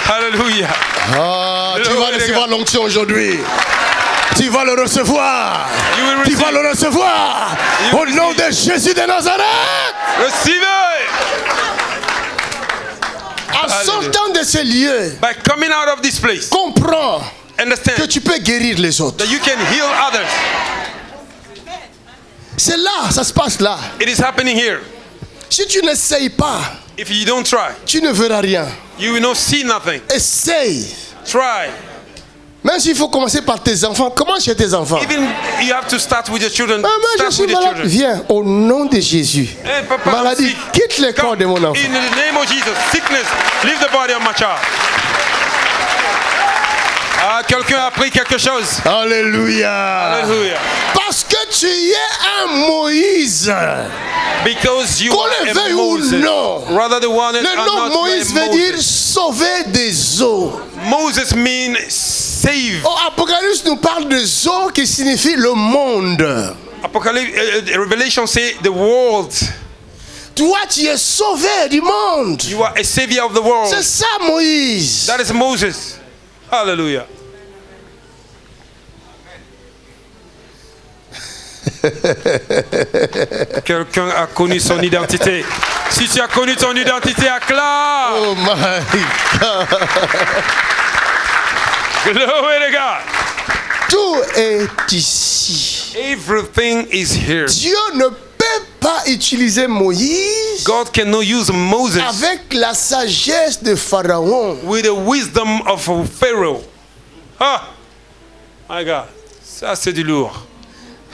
Hallelujah. Ah, tu vas recevoir l'onction aujourd'hui. Tu vas le recevoir. Tu vas le recevoir. Au nom de Jésus de Nazareth. Receive En sortant de ce lieu, by coming out of this place. comprends Understand que tu peux guérir les autres. that you can heal others. C'est là, ça se passe là. It is happening here. Si tu n'essayes pas, If you don't try, tu ne verras rien. you will not see nothing. Essaye. Try. Même s'il faut commencer par tes enfants, commence chez tes enfants. Even you have to start with your children. Moi, je Start suis with your malade. children. Viens, au nom de Jésus. Hey, Papa, I'm Maladie, sick. quitte le corps Come, de mon enfant. in the name of Jesus. Sickness, leave the body of my child. Ah, quelqu'un a appris quelque chose. Alléluia. Alléluia. Parce que tu es un Moïse. Because you Qu'on are le a veuille ou Moses. non. Rather the one Le are nom not Moïse a veut dire Moses. sauver des eaux. Moses means save. Oh, Apocalypse nous parle des eaux qui signifie le monde. Apocalypse, Revelation say the world. Toi, tu es sauvé du monde. You are a savior of the world. C'est ça, Moïse. That is Moses. Hallelujah. Quelqu'un a connu son identité. Si tu as connu ton identité, acclame. Oh my God. Glory to God. Tout est ici. Everything is here. Dieu ne peut pas utiliser Moïse God cannot use Moses avec la sagesse de Pharaon. with the wisdom of Pharaoh. Ah, my God. Ça, c'est du lourd.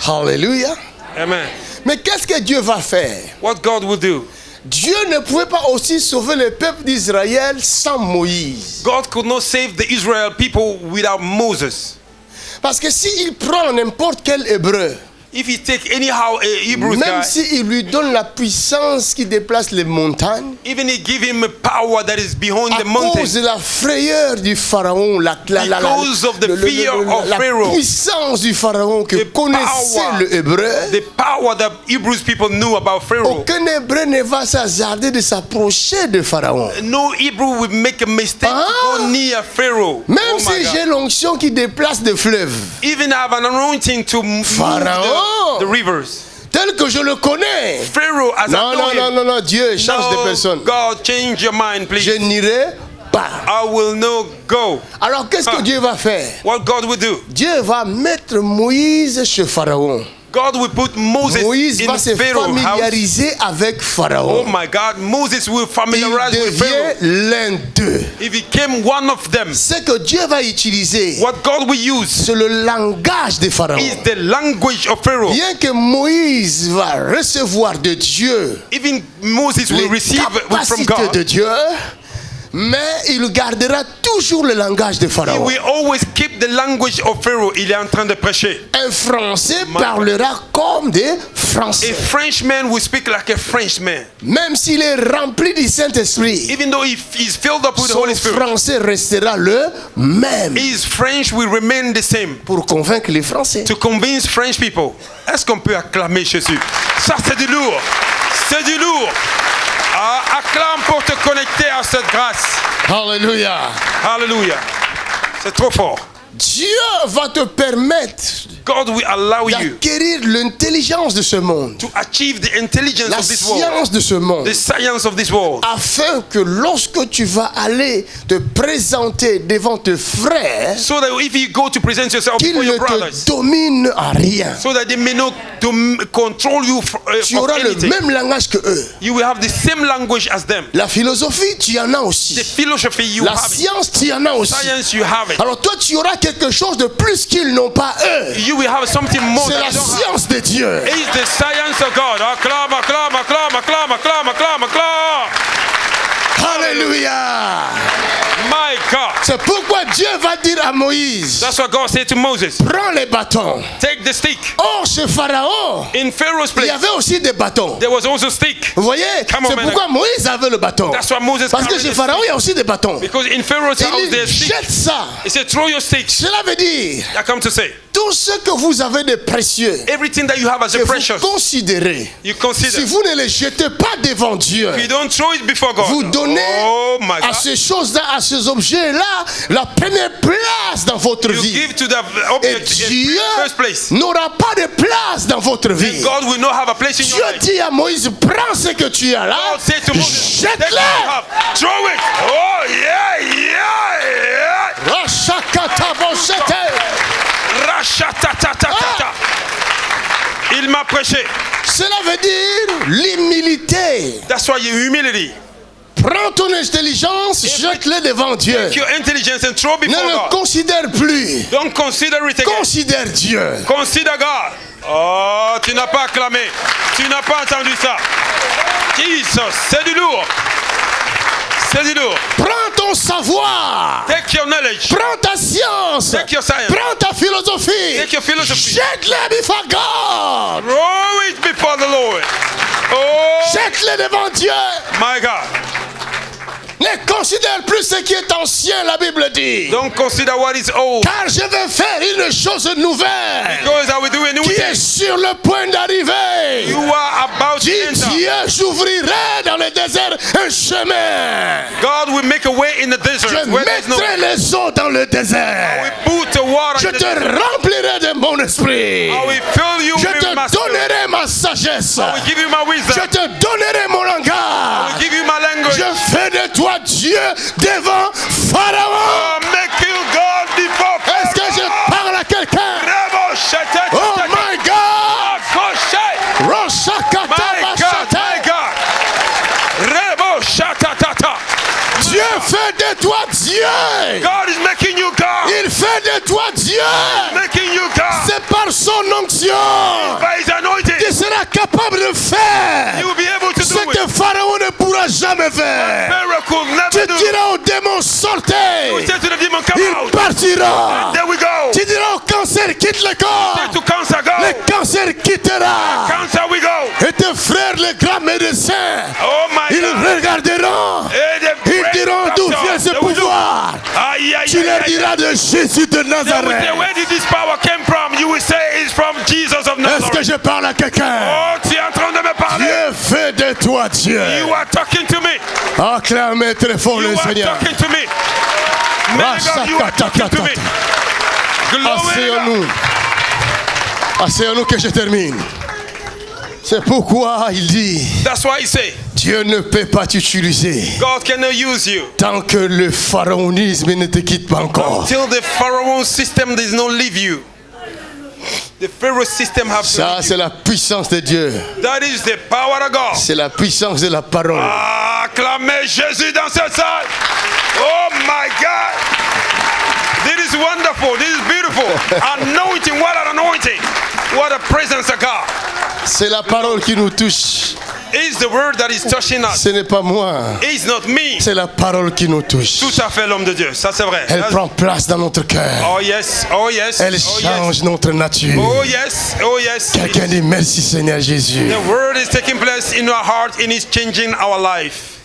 Alléluia. Amen. Mais qu'est-ce que Dieu va faire? What God will do? Dieu ne pouvait pas aussi sauver le peuple d'Israël sans Moïse. God could not save the Israel people without Moses. Parce que s'il prend n'importe quel hébreu, If you take anyhow a Hebrew même guy, s'il lui donne la puissance qui déplace les montagnes, even he give him a power that is behind à the mountain, cause de la frayeur du pharaon, Because of the fear of la Pharaoh, puissance du pharaon que the connaissait power, le hébreu, the power that Hebrews people knew about Pharaoh. aucun hébreu ne va s'hasarder de s'approcher de pharaon. No Hebrew will make a mistake to go near Pharaoh. Même Oh my si God. j'ai l'onction qui déplace des fleuves, Even have an anointing to move Pharaoh. the rivers. tel que je le connais. Pharaoh, as I Non, know non, him, non, non, non, Dieu change de personne. God, change your mind, please. Je n'irai pas. I will not go. Alors qu'est-ce que Dieu va faire? What God will do? Dieu va mettre Moïse chez Pharaon. God will put Moses Moïse in va se Pharaoh's house. familiariser avec Oh Pharaon. my God, Moses will Il familiarize with Pharaoh. devient l'un d'eux. He became one of them. Ce que Dieu va utiliser, What God will use c'est le langage de Pharaon. is the language of Pharaoh. Bien que Moïse va recevoir de Dieu Even Moses les will receive from capacités de God. Dieu, mais il gardera toujours le langage de He Pharaon. will always keep the language of Pharaoh. Il est en train de prêcher. Un Français parlera comme des A Français. Frenchman will speak like a Frenchman. Même s'il est rempli du Saint-Esprit, Even though he is filled up with the son Holy Spirit, français restera le même his French will remain the same. pour convaincre les Français. To convince French people. Est-ce qu'on peut acclamer Jésus? Ça, c'est du lourd. C'est du lourd. Ah, acclame pour te connecter à cette grâce. Alléluia. Alléluia. C'est trop fort. Dieu va te permettre God will allow you d'acquérir l'intelligence de ce monde, to achieve the intelligence la of this world, science de ce monde, the science of this world, afin que lorsque tu vas aller te présenter devant tes frères, so that if you go to present yourself qu'ils before ne your brothers, te dominent à rien. so that they may not control you Tu of auras le anything. même langage que eux. You will have the same language as them. La philosophie, tu en as The aussi. philosophy you La have it. science, tu en as aussi. Science you have it. Alors toi, tu auras quelque chose de plus qu'ils n'ont pas eux. You will have something more C'est that la you don't have. science de Dieu. It's the science of God. Acclame, acclame, acclame, acclame, acclame, acclame, acclame. Alléluia. My God. C'est pourquoi Dieu va dire à Moïse, That's what God said to Moses. prends les bâtons. Take the stick. Or, chez Pharaon, In Pharaoh's il y place, avait aussi des bâtons. there was also stick. Vous voyez, Come on, c'est man. pourquoi Moïse avait le bâton. That's why Moses Parce que carried chez the Pharaon, stick. il y a aussi des bâtons. Because in Pharaoh's house, Il there's dit, stick. jette ça. He said, throw your sticks. Cela veut dire, I come to say, tout ce que vous avez de précieux, everything that you have as que a vous precious, considérez, you si consider. vous ne les jetez pas devant Dieu, If you don't throw it before God, vous donnez oh my à God, ces choses-là, à ces objets-là, la première place dans votre you vie. give to the Et object Dieu in first place. n'aura pas de place dans votre vie. God will not have a place in your Dieu life. dit à Moïse, prends ce que tu as là, God said to Moses, take what you jette-le. have, throw it. Oh yeah, yeah, Rachakataboshete. yeah. Rashatatata. Il m'a prêché. Cela veut dire l'humilité. That's why your humility. Prends ton intelligence, jette-le devant Dieu. Take your intelligence and throw before Ne le God. considère plus. Don't consider it again. Considère Dieu. Consider God. Oh, tu n'as pas acclamé. Tu n'as pas entendu ça. Jesus, c'est du lourd. C'est du lourd. Prends ton savoir. Take your knowledge. Prends ta science. Take your science. Prends ta philosophie. Take your philosophy. Jette-le before God. Throw it before the Lord. Oh, Jette-le devant Dieu. my God. Ne considère plus ce qui est ancien, la Bible dit. Don't consider what is old. Car je vais faire une chose nouvelle Because I will do a new qui thing. est sur le point d'arriver. You are about to Dis enter. Dieu, j'ouvrirai dans le désert un chemin. God will make a way in the desert. Je Where there's no mettrai les eaux dans le I désert. will put the water Je in the te desert. remplirai de mon esprit. I will fill you Je with te my spirit. donnerai ma sagesse. I will give you my wisdom. Je te donnerai mon I will langage. give you my language. Je fais de toi Dieu devant Pharaon. I'll make you God before Est-ce que je parle à quelqu'un? Rebo shata. Oh my God! My Roshakata God, Bashata. my God. Rebo shata tata. Dieu fait de toi Dieu. God is making you God. Il fait de toi Dieu. Making you God. C'est par son onction. By his anointing. Tu seras capable de faire You will be able to ce do it. que Pharaon ne pourra jamais faire. Miracle Tu never do. diras aux démons You sortez. say to the demon, come Il out. partira. There we go. Tu diras au cancer quitte le corps. Say to cancer, go. Le cancer quittera. Cancer, we go. Et tes frères, les grands médecins, Oh my ils God. regarderont. Et des Ils vrais diront d'où docteurs, vient ce they will do. pouvoir. Aïe, aïe, Tu aïe, leur aïe. diras de Jésus de They will say, Nazareth. where did this power came from? You will say it's from Jesus of Est-ce que Nazareth. je parle à quelqu'un? Oh, tu es en train de me parler. Dieu fait de toi Dieu. You are talking to me. Acclamez très fort You le are Seigneur. talking to me. Man of God, you are talking to me. Glory to God. Asseyons-nous. Asseyons-nous que je termine. C'est pourquoi il dit, That's why he say, Dieu ne peut pas t'utiliser God cannot use you tant que le pharaonisme ne te quitte pas encore. until the Pharaoh system does not leave you. The Pharaoh system have to Ça, leave c'est la puissance de Dieu. you. That is the power of God. C'est la puissance de la parole. Acclamez Jésus dans cette salle. Oh my God. This is wonderful. This is beautiful. Anointing. What an anointing. What a presence of God. C'est la parole qui nous touche. It's the word that is touching us. Ce n'est pas moi. It's not me. C'est la parole qui nous touche. Tout à fait l'homme de Dieu. Ça c'est vrai. Elle prend place dans notre cœur. Oh yes. Oh yes. Elle Oh change yes. notre nature. Oh yes. Oh yes. Quelqu'un dit merci Seigneur Jésus. The word is taking place in our heart and is changing our life.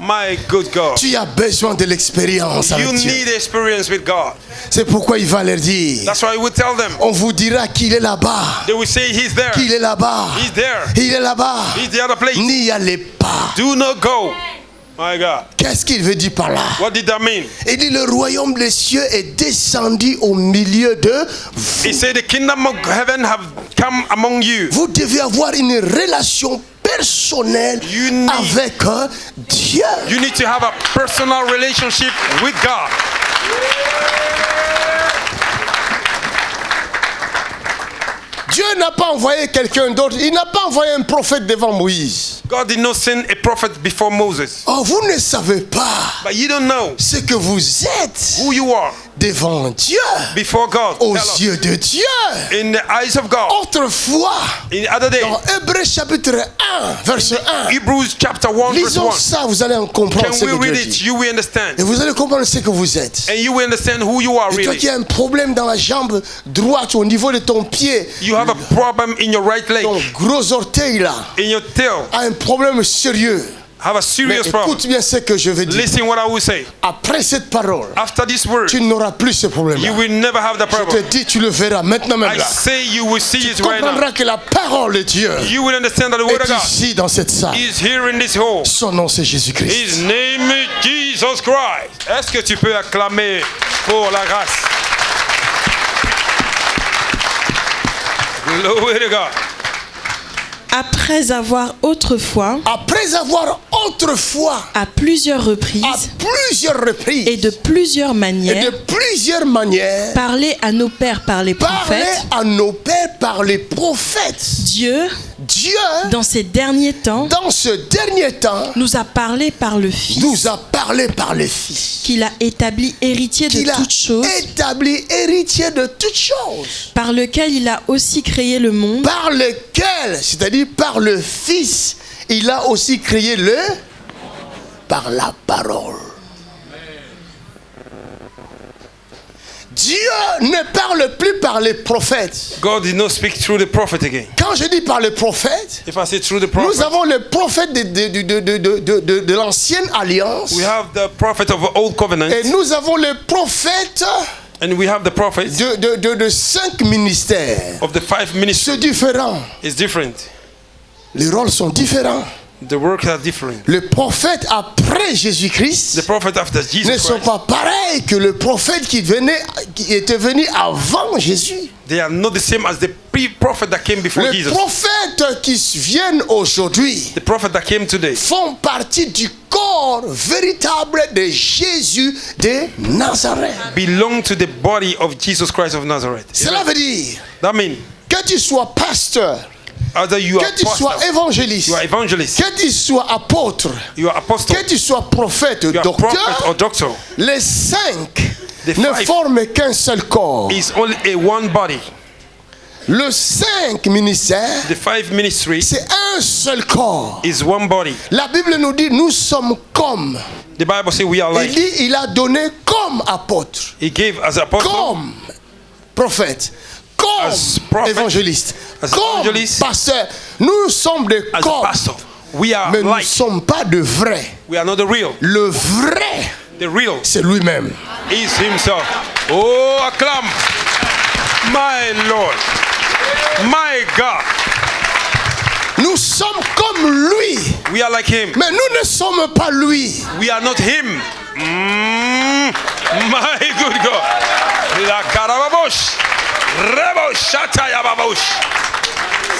My good God. Tu as besoin de l'expérience avec You Dieu. need experience with God. C'est pourquoi il va leur dire. That's why we tell them. On vous dira qu'il est là-bas. They will say he's there. Qu'il est là-bas. He's there. Il est là-bas. He's the other place. N'y allez pas. Do not go. My God. Qu'est-ce qu'il veut dire par là? What did that mean? Il dit le royaume des cieux est descendu au milieu de vous. He said the kingdom of heaven have come among you. Vous devez avoir une relation personnelle You need- avec Dieu. You need to have a personal relationship with God. Dieu n'a pas envoyé quelqu'un d'autre. Il n'a pas envoyé un prophète devant Moïse. God did not send a prophet before Moses. Oh, vous ne savez pas But you don't know ce que vous êtes who you are devant Dieu, before God. aux Tell us. yeux de Dieu. In the eyes of God. Autrefois, In the other day, dans Hébreux chapitre 1, verset 1, Hebrews chapter 1 verse lisons 1. ça, vous allez en comprendre Can ce we que Dieu read it? dit. You will understand. Et vous allez comprendre ce que vous êtes. And you will understand who you are Et toi really. qui as un problème dans la jambe droite au niveau de ton pied, You have a problem in your right leg, ton gros orteil là, in your tail. a un problème sérieux. Have a Mais serious problem. écoute bien ce que je vais dire. Listen what I will say. Après cette parole, After this word, tu n'auras plus ce problème you là. will never have the Je te problem. dis, tu le verras maintenant même I là. say you will see Tu it right now. comprendras que la parole de Dieu You will understand that the word of est God ici dans cette salle. is here in this hall. Son nom c'est Jésus-Christ. His name is Jesus Christ. Est-ce que tu peux acclamer pour la grâce? Glory to God. Après avoir autrefois, Après avoir autrefois, à plusieurs à reprises plusieurs reprises et de plusieurs et de manières, plusieurs manières, parlé à nos pères par les parlé prophètes, à nos pères par les prophètes, Dieu Dieu, dans ces derniers temps, nous a parlé par le Fils, qu'il a établi héritier de toutes choses, par lequel il a aussi créé le monde, c'est-à-dire par le Fils, il a aussi créé par la parole. Dieu ne parle plus par les prophètes. God did not speak through the prophet again. Quand je dis par les prophètes, if I say through the prophet, nous avons les prophètes de l'ancienne alliance. We have the prophet of the old covenant. Et nous avons les prophètes. And we have the prophets de 5 ministères. Of the 5 ministries. C'est différent. It's different. Les rôles sont différents. The works are different. Les prophètes après Jésus-Christ ne sont pas pareils que le prophète qui était venu avant Jésus. They are not the same as the prophet that came before Jesus. Les prophètes qui viennent aujourd'hui font partie du corps véritable de Jésus de Nazareth. Belong to the body of Jesus Christ of Nazareth. Cela veut dire that means, que tu sois pasteur, que tu sois évangéliste, que tu sois apôtre, que tu sois prophète, docteur, les 5 ne forment qu'un seul corps. Is only a one body. Le 5 ministères, c'est un seul corps. Is one body. La Bible nous dit nous sommes comme. The Bible says we are like. Il dit il a donné comme apôtre. He gave as apostle. Comme prophète. Comme évangéliste, comme pasteur. Nous sommes des corps, mais nous ne sommes pas de vrais. We are not the real. Le vrai, c'est lui-même. Is himself. Oh, acclaim, my Lord, my God. Nous sommes comme lui. We are like him. Mais nous ne sommes pas lui. We are not him. My good God. La carababoche.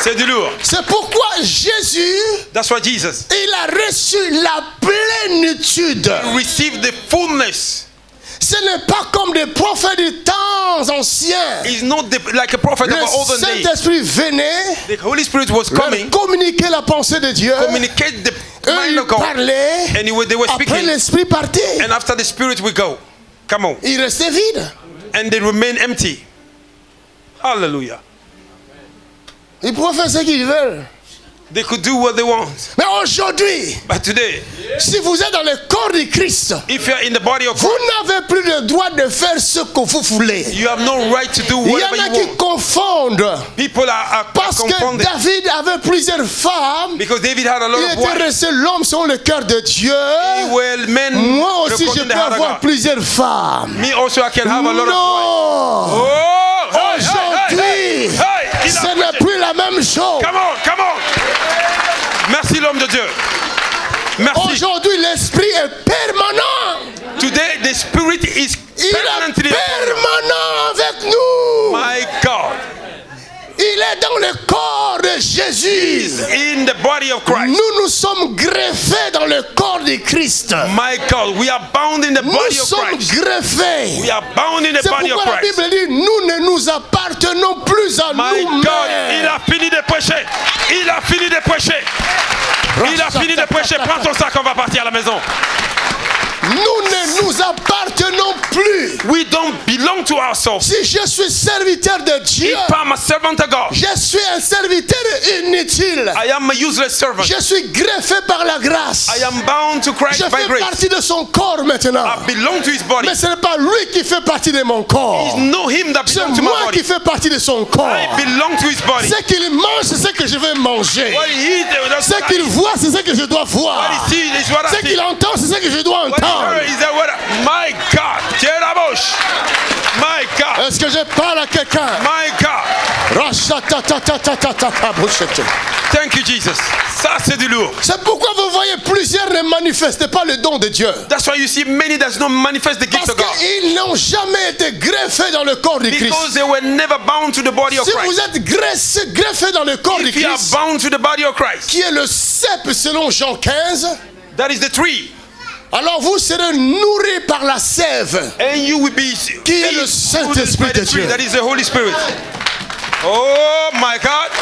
C'est du lourd. C'est pourquoi Jésus, that's why Jesus, il a reçu la plénitude. He received the fullness. Ce n'est pas comme des prophètes des temps anciens. He's not like a prophet of olden days. Le Saint-Esprit venait, the Holy Spirit was coming, communiquer la pensée de Dieu. Communicate the mind of God. Parlaient, and they were speaking. Après l'Esprit partait. And after the Spirit will go. Come on. Il restait vide. And they remain empty. Hallelujah. Ils pouvaient faire ce qu'ils veulent. They could do what they want. Mais aujourd'hui, but today, si vous êtes dans le corps de Christ, if you are in the body of Christ, vous n'avez plus le droit de faire ce que vous voulez. You have no right to do whatever you want. Il y en a qui confondent. People are parce que David avait plusieurs femmes. Because David had a lot of wives. Il était resté l'homme selon le cœur de Dieu. Moi aussi, je peux avoir plusieurs femmes. Me also, I can have a lot of wives. Aujourd'hui, ce n'est plus la même chose. Come on, come on. Merci l'homme de Dieu. Merci. Aujourd'hui, l'esprit est permanent. Today, the spirit is permanently permanent avec nous. My God. Il est dans le corps de Jésus. In the body of Christ. Nous sommes greffés dans le corps de Christ. My God, we are bound in the body of Christ. Nous sommes greffés. We are bound in the body of Christ. C'est pourquoi la Bible dit nous ne nous appartenons plus à nous-mêmes. My God, il a fini de prêcher. Il a fini de prêcher. Il a fini de prêcher. Prends ton sac, on va partir à la maison. Nous ne nous appartenons plus. We don't belong to ourselves. Si je suis serviteur de Dieu, if I'm a servant of God, je suis un serviteur inutile. I am a useless servant. Je suis greffé par la grâce. I am bound to Christ by grace. Je fais partie de son corps maintenant. I belong to his body. Mais ce n'est pas lui qui fait partie de mon corps. It's not him that belongs to my body. C'est moi qui fais partie de son corps. I belong to his body. Ce qu'il mange, c'est ce que je vais manger. Ce qu'il voit, c'est ce que je dois voir. Ce qu'il entend, c'est ce que je dois entendre. My God, my God. Est-ce que je parle à quelqu'un? My God. Thank you, Jesus. Ça, c'est du lourd. C'est pourquoi vous voyez plusieurs ne manifestent pas le don de Dieu. That's why you see many that don't manifest the gift of God. Parce qu'ils n'ont jamais été greffés dans le corps de Christ. Because they were never bound to the body of Christ. Si vous êtes greffés dans le corps de Christ, if you are bound to the body of Christ, qui est le cep selon Jean 15, that is the tree. Alors vous serez nourris par la sève, and you will be qui est le Saint-Esprit de Dieu. That is the Holy Spirit. Oh my God.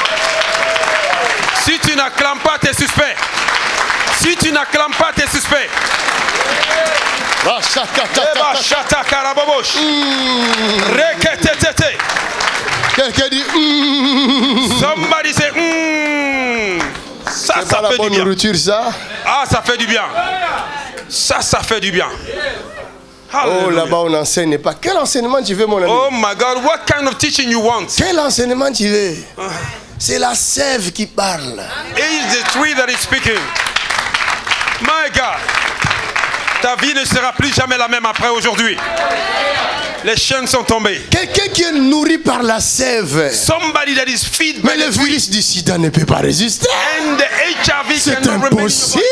Si n'acclames pas, t'es suspect. Si tu n'acclames pas, t'es suspect. Quelqu'un dit Somebody say Ça, c'est pas la bonne nourriture, ça. Ah, ça fait du bien. Ça fait du bien. Oh, là-bas, on n'enseigne pas. Quel enseignement tu veux, mon ami? Oh my God, what kind of teaching you want? Quel enseignement tu veux? C'est la sève qui parle. It's the tree that is speaking. My God. Ta vie ne sera plus jamais la même après aujourd'hui. Les chaînes sont tombées. Quelqu'un qui est nourri par la sève. Somebody that is fed by mais le virus du sida ne peut pas résister. And the HIV c'est impossible.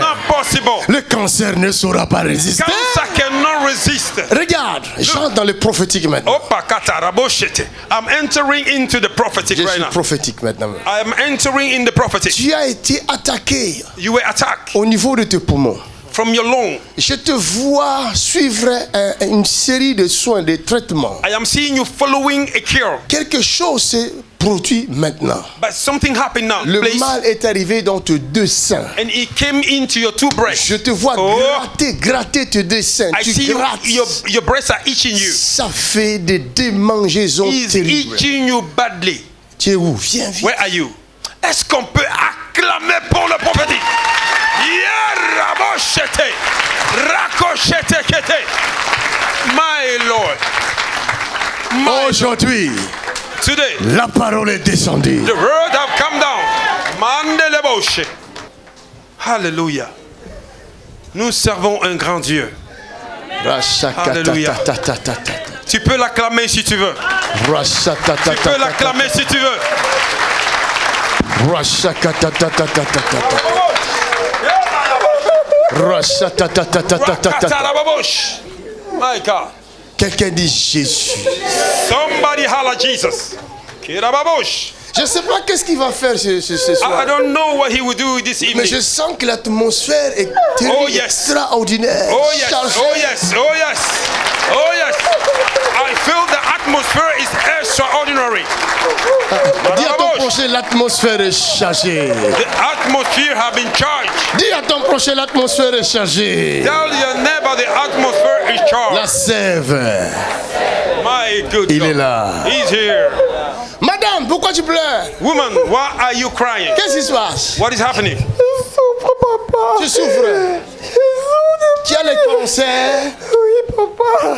Not possible. Le cancer ne saura pas résister. Cancer cannot resist. Regarde, j'entre dans le prophétique maintenant. I'm entering into the prophetic right now. Je suis prophétique maintenant. I am entering in the prophetic. Tu as été attaqué. You were attacked. Au niveau de tes poumons. From your lung. Je te vois suivre une série de soins, de traitements. I am seeing you following a cure. Quelque chose s'est produit maintenant. But something happened now. Le mal est arrivé dans tes deux seins. And it came into your two breasts. Je te vois gratter tes deux seins. I see your breasts are itching you. Ça fait des démangeaisons terribles. Itching you badly. Tu es où? Viens. Where are you? Est-ce qu'on peut acclamer pour le prophétique? My Lord. Aujourd'hui, today, la parole est descendue. The word have come down. Mandeleboshe. Hallelujah. Nous servons un grand Dieu. Hallelujah. Tu peux l'acclamer si tu veux. Tu peux l'acclamer si tu veux. My God. Quelqu'un dit Jésus. Somebody holla Jesus. Je ne sais pas qu'est-ce qu'il va faire ce soir. I don't know what he will do this evening. Mais je sens que l'atmosphère est extraordinaire. Oh yes. Oh yes. Oh yes. Oh yes. I feel the atmosphere is extraordinary. Dis à ton prochain, l'atmosphère est chargée. The atmosphere has been charged. Dis à ton prochain, l'atmosphère est chargée. Tell your neighbor the atmosphere is charged. La sève. My good Il God. est là. He's here. Madame, pourquoi tu pleures? Woman, why are you crying? Qu'est-ce qui se passe? What is happening? Je souffre, papa. Tu souffres? Tu as le cancer? Oui, papa.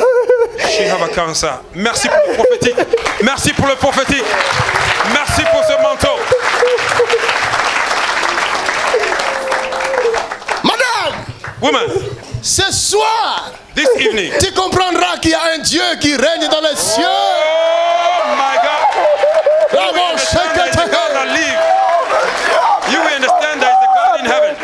She have a cancer. Merci pour le prophétique. Merci pour le prophétique. Merci pour ce manteau. Madame! Woman, ce soir, this evening, tu comprendras qu'il y a un Dieu qui règne dans les cieux. Oh my God. You will understand there is a God that lives. You will understand there is a God in heaven.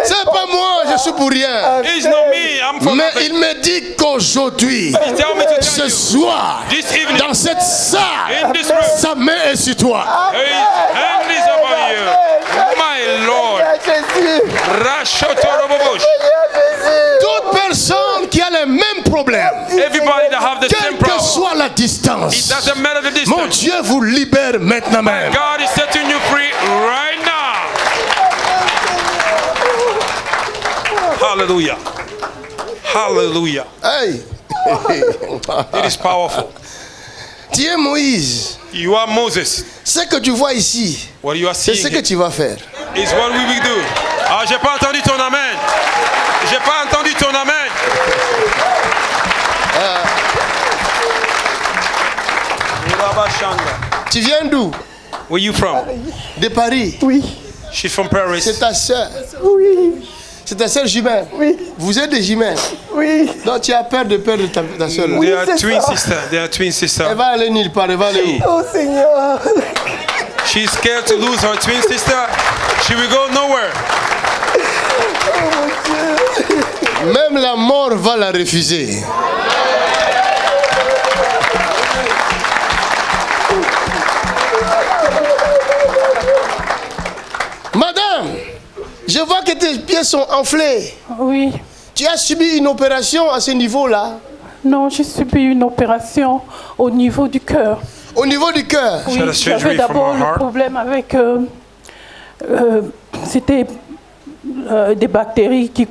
C'est pas moi, je suis pour rien. It's not me, I'm for Mais nothing. il me dit qu'aujourd'hui, He tell me to tell ce you, soir, this evening, dans cette salle, in this room, sa main est sur toi. his hand is upon you. My Lord. Rashotorobobosh. Toute personne qui a les mêmes problèmes, Everybody that have the quelle same que problem, soit la it distance, doesn't matter the mon distance. Dieu vous libère maintenant même. God is setting you free right now. Hallelujah. Hallelujah. Hey. It is powerful. Tu es Moïse. You are Moses. Ce que tu vois ici, What you are c'est seeing ce que here tu vas faire. is what we will do. Ah, j'ai pas entendu ton amen. J'ai pas entendu ton amen. Tu viens d'où? Where you from? De Paris. Oui. She's from Paris. C'est ta soeur. Oui. C'est ta soeur jumelle. Oui. Vous êtes des jumelles. Oui. Donc tu as peur de perdre ta soeur. They are c'est twin ça. sisters. They are twin Elle sisters. va aller nulle part. Elle va aller où? Oh Seigneur. She's scared to lose her twin sister. She will go nowhere. Même la mort va la refuser. Madame, je vois que tes pieds sont enflés. Oui. Tu as subi une opération à ce niveau-là. Non, j'ai subi une opération au niveau du cœur. Au niveau du cœur. Oui, She had a surgery j'avais d'abord from her le heart. problème avec c'était des bactéries qui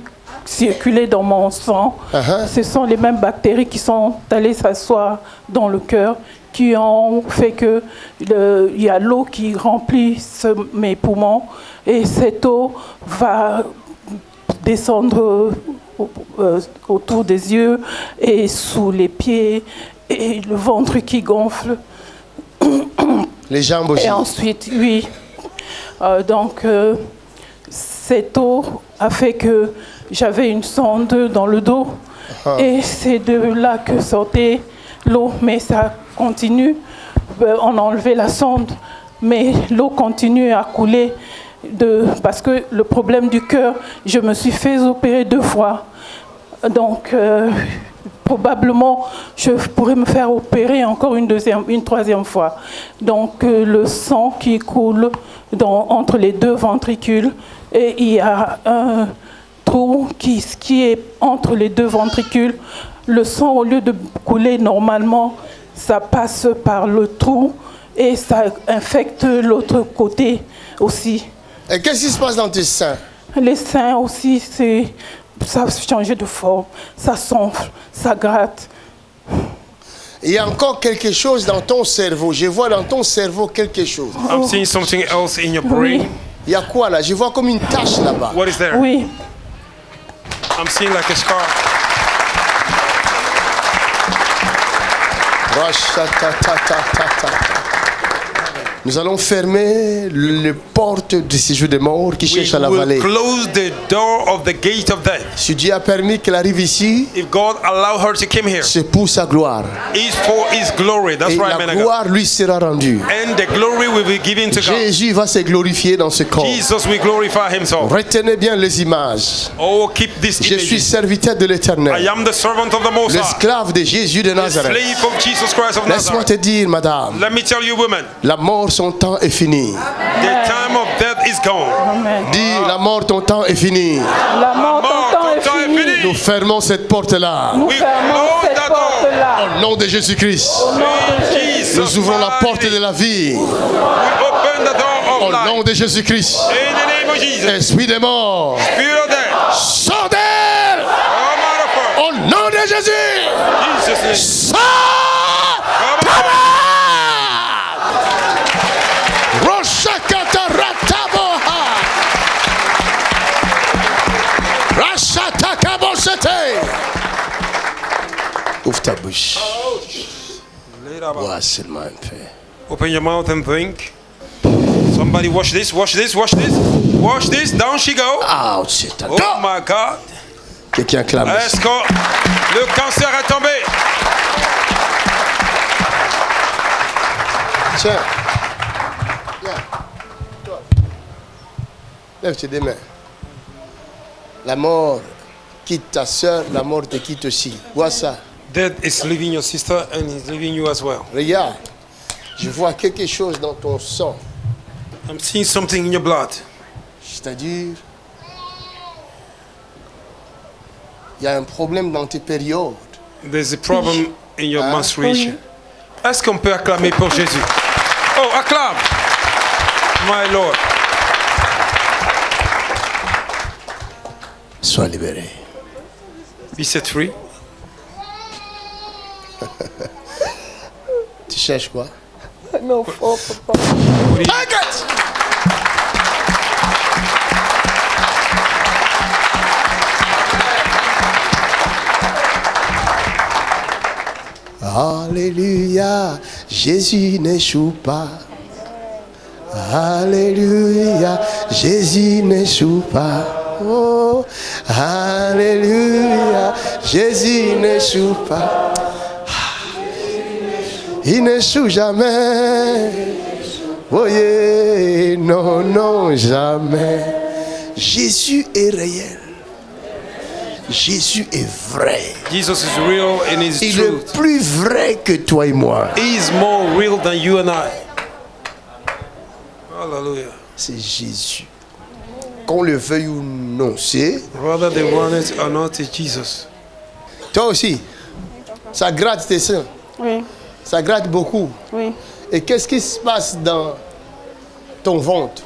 circulaient dans mon sang. Ce sont les mêmes bactéries qui sont allées s'asseoir dans le cœur, qui ont fait que il y a l'eau qui remplit mes poumons et cette eau va descendre autour des yeux et sous les pieds et le ventre qui gonfle. Les jambes aussi. Et ensuite, oui. Cette eau a fait que j'avais une sonde dans le dos et c'est de là que sortait l'eau, mais ça continue. On a enlevé la sonde, mais l'eau continue à couler parce que le problème du cœur, je me suis fait opérer 2 fois. Donc, probablement, je pourrais me faire opérer encore une 3e fois. Donc, le sang qui coule entre les 2 ventricules et il y a un trou qui est entre les 2 ventricules. Le sang, au lieu de couler normalement, ça passe par le trou et ça infecte l'autre côté aussi. Et qu'est-ce qui se passe dans tes seins? Les seins aussi, ça a changé de forme, ça s'enfle, ça gratte. Il y a encore quelque chose dans ton cerveau. Je vois dans ton cerveau quelque chose. I'm seeing something else in your brain. Oui. Il y a quoi là? Je vois comme une tache là-bas. What is there? Oui. I'm seeing like a scar. Nous allons fermer les portes du séjour des morts qui cherchent à la vallée. Close the door of the gate of death. Si Dieu a permis qu'elle arrive ici, If God allowed her to come here, c'est pour sa gloire. it's for His glory. That's Et right, la man of God. gloire lui sera rendue. And the glory will be given to God. Jésus va se glorifier dans ce corps. Jesus will glorify Himself. Retenez bien les images. Oh, keep this Je suis image. serviteur de I l'Éternel, am the servant of the Most High, l'esclave de Jésus de the Nazareth. slave of Jesus Christ of Laisse-moi te Nazareth. dire, madame, Let me tell you, woman, la mort, son temps est fini. the time of death is gone. Amen. Dis, la mort, ton temps est fini. La mort, ton temps est fini. Nous fermons cette porte-là. Nous We fermons close cette that door. porte-là. Au nom de Jésus-Christ. Au nom de Jésus. Nous ouvrons la porte de la vie. We open the door Au of nom life. de Jésus-Christ. In the name of Jesus. Esprit des morts, Spirit of death. sors d'elle. Come out of her. Au nom de Jésus. Jesus' name. Sors. Come out. Roshakata rataboha. Rashataka bosete. Ouvre ta bouche. Vois seulement un peu. Open your mouth and think. Somebody watch this, watch this, watch this. Watch this. Down she go. Ouch, c'est un Oh my God. Quelqu'un clame. Est-ce que le cancer est tombé? Tiens. Viens. Toi. Lève tes deux mains. La mort quitte ta soeur, la mort te quitte aussi. Vois ça. Death is leaving your sister and is leaving you as well. Regarde. Je vois quelque chose dans ton sang. I'm seeing something in your blood. C'est-à-dire, il y a un problème dans tes périodes. There's a problem in your menstruation. Est-ce qu'on peut acclamer pour Jésus? Oh, acclame! My Lord. Sois libéré. Be set free. Tu cherches quoi? Non, fort, papa. T'inquiète! Alléluia, Jésus n'échoue pas. Alléluia, Jésus n'échoue pas. Oh, Alléluia, Jésus n'échoue pas. Il n'échoue jamais. Voyez, non, non, jamais. Jésus est réel. Jésus est vrai. Jesus is real and is Il truth. est plus vrai que toi et moi. He is more real than you and I. Hallelujah. C'est Jésus. Qu'on le veuille ou non, c'est. Whether they want it or not, it's Jesus. Toi aussi. Ça gratte tes seins. Oui, Ça gratte beaucoup. oui. Et qu'est-ce qui se passe dans ton ventre?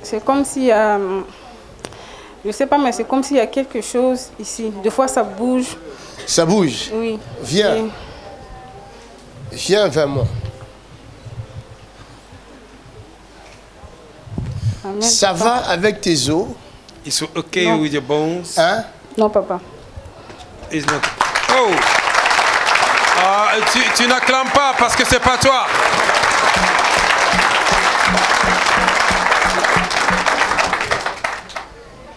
C'est comme s'il y a... Je ne sais pas, mais c'est comme s'il y a quelque chose ici. Des fois, ça bouge. Ça bouge? Oui. Viens. Viens vers moi. Amen, ça papa. va avec tes os? It's okay Non. with your bones? Hein? Non, papa. It's not. Oh! Tu n'acclames pas parce que c'est pas toi.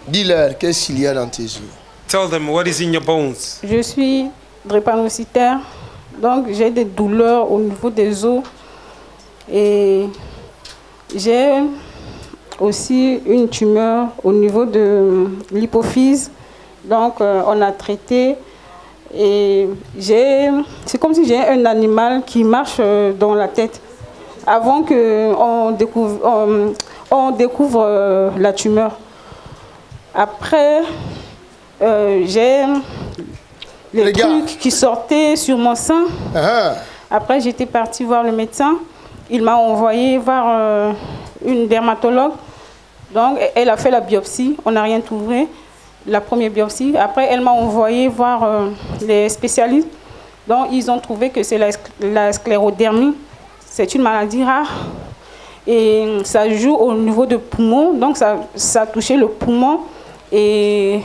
Dis-leur, qu'est-ce qu'il y a dans tes os? Tell them what is in your bones. Je suis drépanocytaire, donc j'ai des douleurs au niveau des os et j'ai aussi une tumeur au niveau de l'hypophyse. Donc on a traité et c'est comme si j'ai un animal qui marche dans la tête avant qu'on découvre la tumeur. Après, j'ai les trucs qui sortaient sur mon sein. Après, j'étais partie voir le médecin. Il m'a envoyé voir une dermatologue. Donc, elle a fait la biopsie. On n'a rien trouvé. La première biopsie. Après, elle m'a envoyé voir les spécialistes. Donc, ils ont trouvé que c'est la sclérodermie. C'est une maladie rare. Et ça joue au niveau du poumon. Donc, ça a touché le poumon et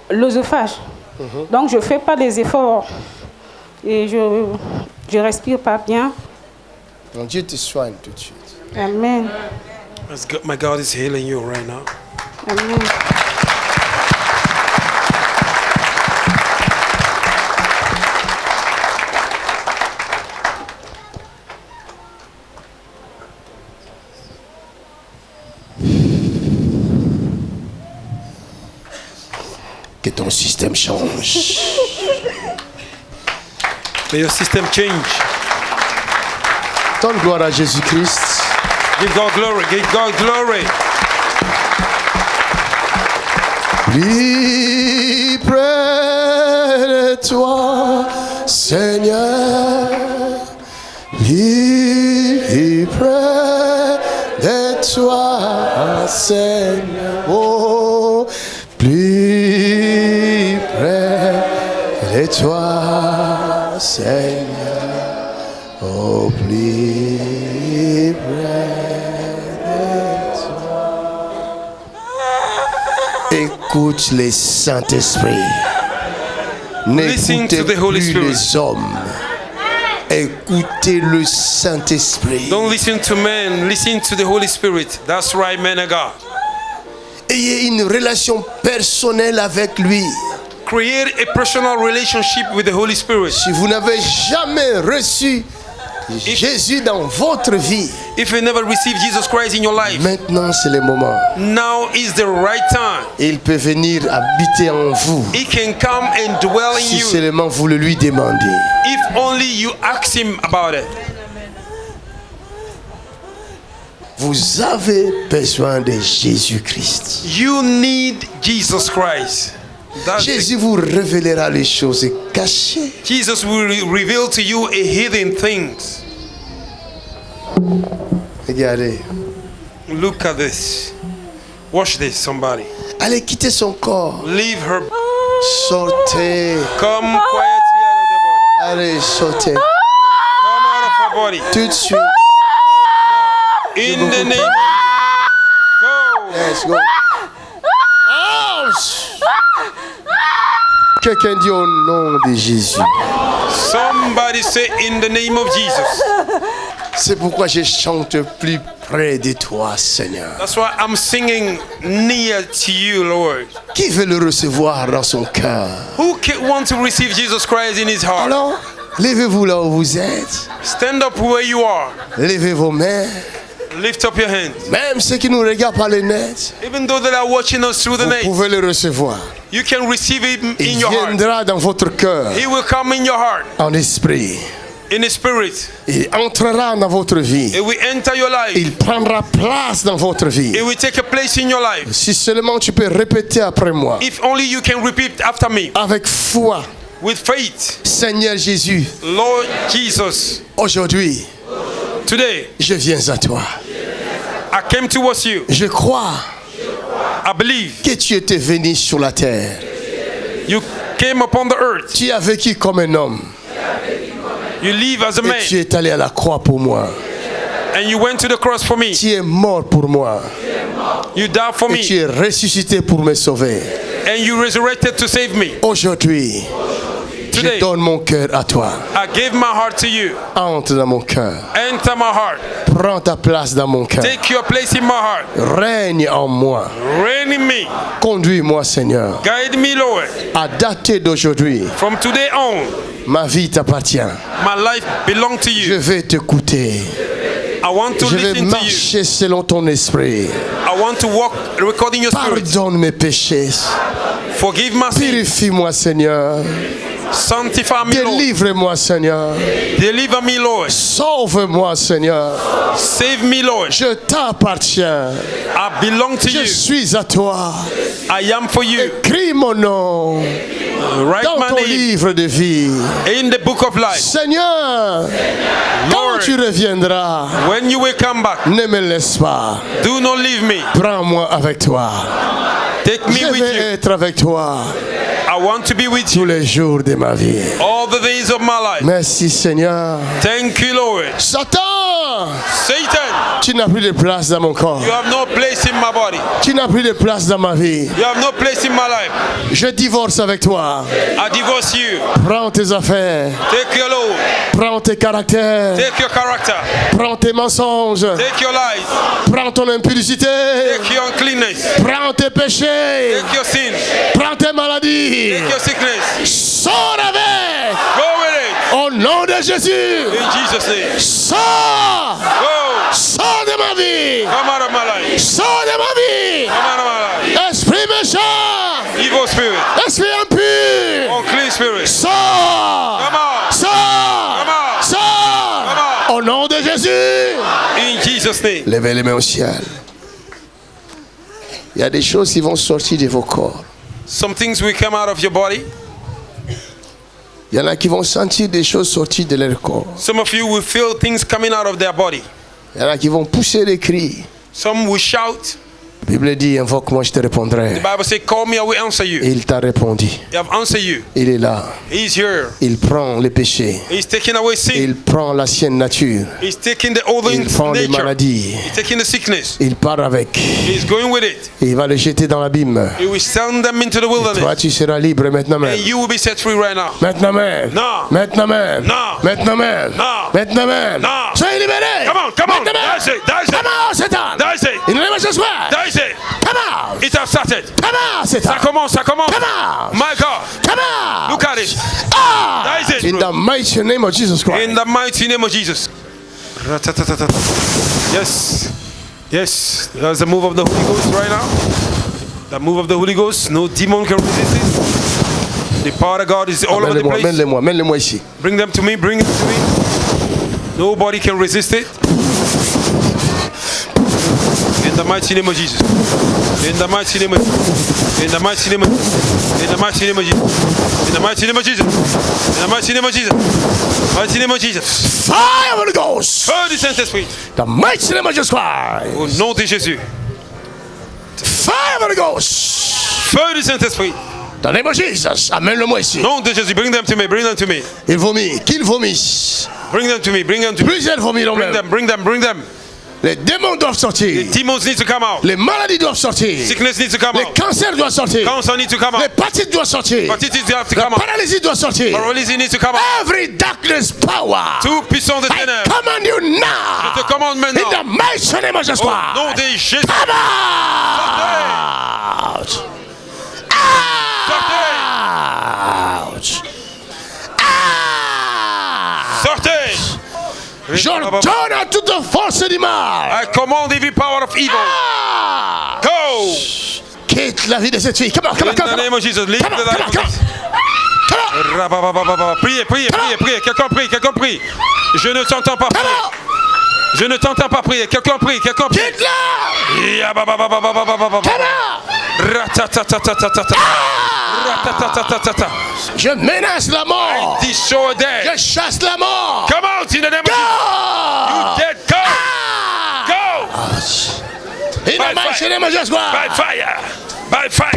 l'œsophage. Donc je ne fais pas des efforts et je respire pas bien. Mon Dieu te soigne tout de suite. Amen. My God is healing you right now. Amen. Que ton système change. May your system change. Donne gloire à Jésus-Christ. Give God glory. Give God glory. Plus près de toi, Seigneur. Plus près de toi, Seigneur. Oh, plus près de toi, Seigneur. Oh, plus près de toi. Écoute les Saint-Esprit. N'écoutez plus les hommes. Écoutez le Saint-Esprit. Don't listen to men, listen to the Holy Spirit. That's right, man of God. Ayez une relation personnelle avec lui. Create a personal relationship with the Holy Spirit. Si vous n'avez jamais reçu Jésus dans votre vie, if you never received Jesus Christ in your life, maintenant c'est le moment. Now is the right time. Il peut venir habiter en vous. He can come and dwell in si you. Seulement vous le lui demandez. If only you ask him about it. Vous avez besoin de Jésus-Christ. You need Jesus Christ. Jésus vous révélera les choses cachées. Jesus will reveal to you a hidden things. Regardez. Look at this. Watch this, somebody. Allez quitter son corps. Leave her. Sortez. Come quietly out of the body. Allez, sortez. Come out of her body. Tout de suite. In the name. Go. Yes, go. Quelqu'un dit au nom de Jésus. Somebody say in the name of Jesus. C'est pourquoi je chante plus près de toi, Seigneur. That's why I'm singing near to you, Lord. Qui veut le recevoir dans son cœur? Who wants to receive Jesus Christ in his heart? Alors, levez-vous là où vous êtes. Stand up where you are. Levez vos mains. Lift up your hands. Même ceux qui nous regardent par les nets, even though they are watching us through the net, vous pouvez le recevoir. You can receive it in Il your heart. viendra dans votre cœur. He will come in your heart. En esprit. In the spirit. Il entrera dans votre vie. It will enter your life. Il prendra place dans votre vie. It will take a place in your life. Si seulement tu peux répéter après moi. If only you can repeat after me. Avec foi. With faith. Seigneur Jésus. Lord Jesus. Aujourd'hui. Today. Je viens à toi. I came towards you. Je crois I believe que tu étais venu sur la terre. you came upon the earth. Tu as vécu comme un homme. You live as a man. Et tu es allé à la croix pour moi. And you went to the cross for me. Tu es mort pour moi. You died for Et me. tu es ressuscité pour me sauver. And you resurrected to save me. Aujourd'hui, je Today, donne mon cœur à toi. I gave my heart to you. Entre dans mon cœur. Enter my heart. Prends ta place dans mon cœur. Take your place in my heart. Règne en moi. Reign in me. Conduis-moi, Seigneur. Guide me, Lord. À dater d'aujourd'hui, From today on, ma vie t'appartient. my life belongs to Je you. vais t'écouter. I want to Je vais listen to you. marcher selon ton esprit. I want to walk according your spirit. Pardonne mes péchés. Forgive my sins. Purifie-moi, Seigneur. Sanctify me, Lord. Délivre-moi, Seigneur. Deliver me, Lord. Sauve-moi, Seigneur. Save me, Lord. Je t'appartiens. I belong to Je you. suis à toi. I am for you. Écris mon nom Write dans my ton name livre de vie. in the book of life. Seigneur, quand Lord, tu reviendras, when you will come back, ne me laisse pas. do not leave me. Prends-moi avec toi. Take me Je with vais you. être avec toi I want to be with tous you les jours de ma vie. all the days of my life. Merci, Seigneur. Thank you, Lord. Satan, Satan, tu n'as plus de place dans mon corps. you have no place in my body. Tu n'as plus de place dans ma vie. You have no place in my life. Je divorce avec toi. I divorce you. Prends tes affaires. Take your load. Prends tes caractères. Take your character. Prends tes mensonges. Take your lies. Prends ton impudicité. Take your uncleanness. Prends tes péchés. Take your sin. Prends tes maladies. Take your sickness. Sors avec. Go with it. Au nom de Jésus. In Jesus' name. Sors. Go. Sors de ma vie. Come out of my life. Sors de ma vie. Come out of my life. Esprit méchant. Evil spirit. Esprit impur. Unclean spirit. Sors. Come out. Sors. Come out. Sors. Come out. Au nom de Jésus. In Jesus' name. Levez les mains au ciel. Il y a des choses qui vont sortir de vos corps. Some things will come out of your body. Il y en a qui vont sentir des choses sortir de leur corps. Some of you will feel things coming out of their body. Il y en a qui vont pousser des cris. Some will shout. La Bible dit, invoque-moi, je te répondrai. The Bible says, call me, I will answer Et you. il t'a répondu. I have answered you. Il est là. He's here. Il prend les péchés. He's taking away sin. Il prend l'ancienne nature. He's taking the old Il prend les nature. maladies. He's taking the sickness. Il part avec. He's going with it. Et il va les jeter dans l'abîme. He will send them into the Toi, wilderness. tu seras libre maintenant même. And you will be set free right now. Maintenant même. Non. Maintenant même. Non. Maintenant même. Non. Maintenant même. Non. Soyez libérés. Come on, come on. Maintenant même. That's it. That's it. Come on, Satan. That's it. Il ne va pas se voir. That's it. Come on. It has started. Come on, Satan. Ça commence, ça commence. Come on. My God. Come on. Look at it. Ah. That is it, In bro. the mighty name of Jesus Christ. In the mighty name of Jesus. Yes. Yes. There's a move of the Holy Ghost right now. The move of the Holy Ghost. No demon can resist it. The power of God is all over the Mène-les-moi, place. mène-les-moi, mène-les-moi ici. Bring them to me. Bring it to me. Nobody can resist it. In the mighty name of Jesus. In the mighty name of Jesus. In the mighty name of Jesus. In the mighty name of Jesus. In the mighty name of Jesus. In the mighty name of Jesus. Mighty name of Jesus. Fire of the Ghost. Feu du Saint-Esprit. The mighty name of Jesus Christ. Au nom de Jésus. Fire of the Ghost. Feu du Saint-Esprit. The name of Jesus. Amène-le-moi ici. Nom de Jésus. Bring them to me. Bring them to me. Il vomit. Qu'il vomisse. Bring them to me. Bring them to me. Plusieurs vomiront Bring même. them. Bring them. Bring them. Les démons doivent sortir. Demons need to come out. Les maladies doivent sortir. Sickness needs to come Les out. cancers doivent sortir. Cancer needs to come Les out. hépatites doivent sortir. Hepatitis have to La come out. paralysie doit sortir. Paralysis needs to come out. Every darkness power. Tout puissant de I ténèbres. command you now. Je te commande In maintenant. the mighty name of Jesus Au Christ. nom de Jésus. Come out. Out. Out. Sortez. J'ordonne à toute force du mal. I command every power of evil. Ah. Go. Quitte la vie de cette fille. Come on, come on, In come the on. name of Jesus. Leave Come on, the life come on, of come this. on. Rabababababa. Priez, priez, priez, priez. Quelqu'un prie, quelqu'un prie. Je ne t'entends pas prier. Come on. Je ne t'entends pas prier. Quelqu'un prie, quelqu'un prie. Quitte-la. Yabababababababa. Come on. Ratatatatata. Ratatatatata. Je menace la mort. Destroy death. Je chasse la mort. Come out in the name of Jesus. Go. You dead. Go. Ah. Go. By fire. By fire. By fire.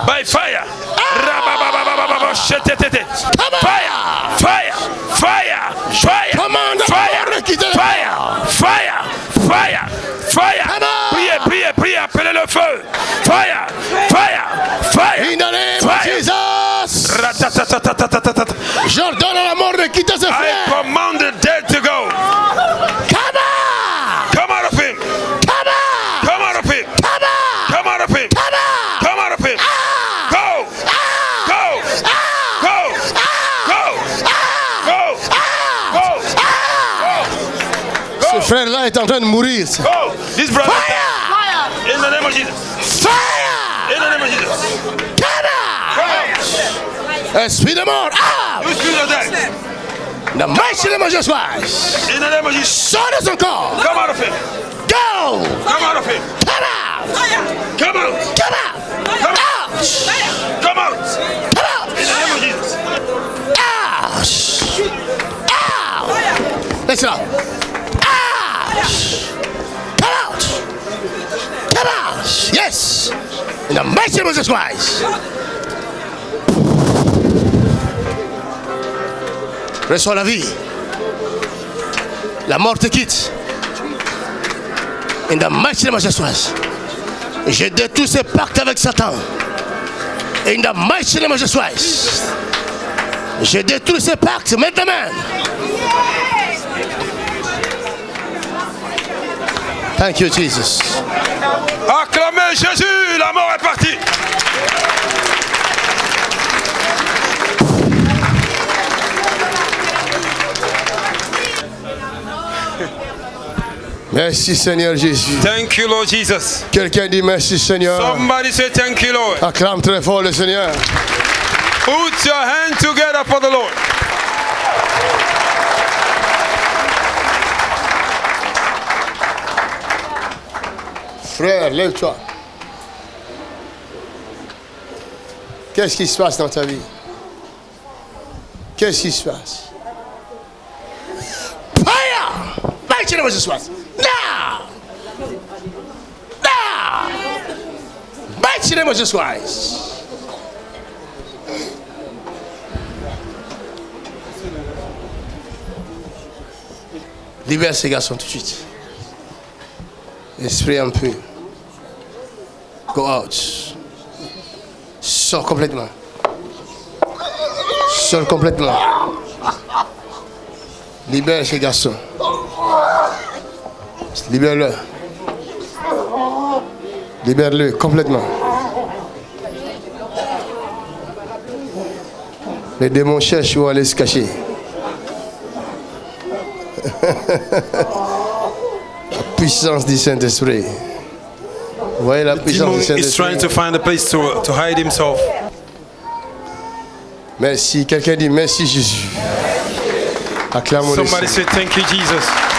By fire. Fire. Fire. Fire. Fire. Fire. Fire. Fire. Priez, priez, priez. Appelez le feu. Fire. Fire. Fire. In the name of Jesus. J'ordonne à la mort de quitter ce frère. I command the dead to go. Come on. Come out of him. Come on. Come out of him. Come on. Come out of him. Come on. Come out of him. Go. Go. Go. Go. Go. Go. Ce frère-là est en train de mourir. Go. This brother. Fire. In the name of Jesus. Fire. In the name of Jesus. Come on. Esprit de mort. You spirit of death. In the mighty name of Jesus Christ. In the name of Jesus. Sors de son corps. Come out of him. Go. Come out of him. Come out. Come out. Come out. Come out. Come out. Come out. In the name of Jesus. Out. Listen up. Out. Come out. Come out. Yes. In the mighty name of Jesus Christ. Reçois la vie. La mort te quitte. In the mighty name of Jesus Christ. Je détruis ces pactes avec Satan. In the mighty name of Jesus Christ. Je détruis ces pactes maintenant. Thank you, Jesus. Acclamez Jésus, la mort est partie. Merci Seigneur Jésus. Thank you, Lord Jesus. Quelqu'un dit merci Seigneur. Somebody say thank you, Lord. Acclame très fort le Seigneur. Put your hand together for the Lord. Frère, lève-toi. Qu'est-ce qui se passe dans ta vie? Qu'est-ce qui se passe? Fire! Mighty name of Jesus Christ. Now! Now! Mighty name of Jesus Christ. Libère ces garçons tout de suite. Esprit un peu. Go out. Sors complètement. Sors complètement. Libère ces garçons. Libère-le. Libère-le complètement. Les démons cherchent où aller se cacher. La puissance du Saint-Esprit. Vous voyez la puissance du Demon is trying to Saint-Esprit. find a place to hide himself. Merci. Quelqu'un dit merci Jésus. Acclamons le Somebody Seigneur. say thank you, Jesus.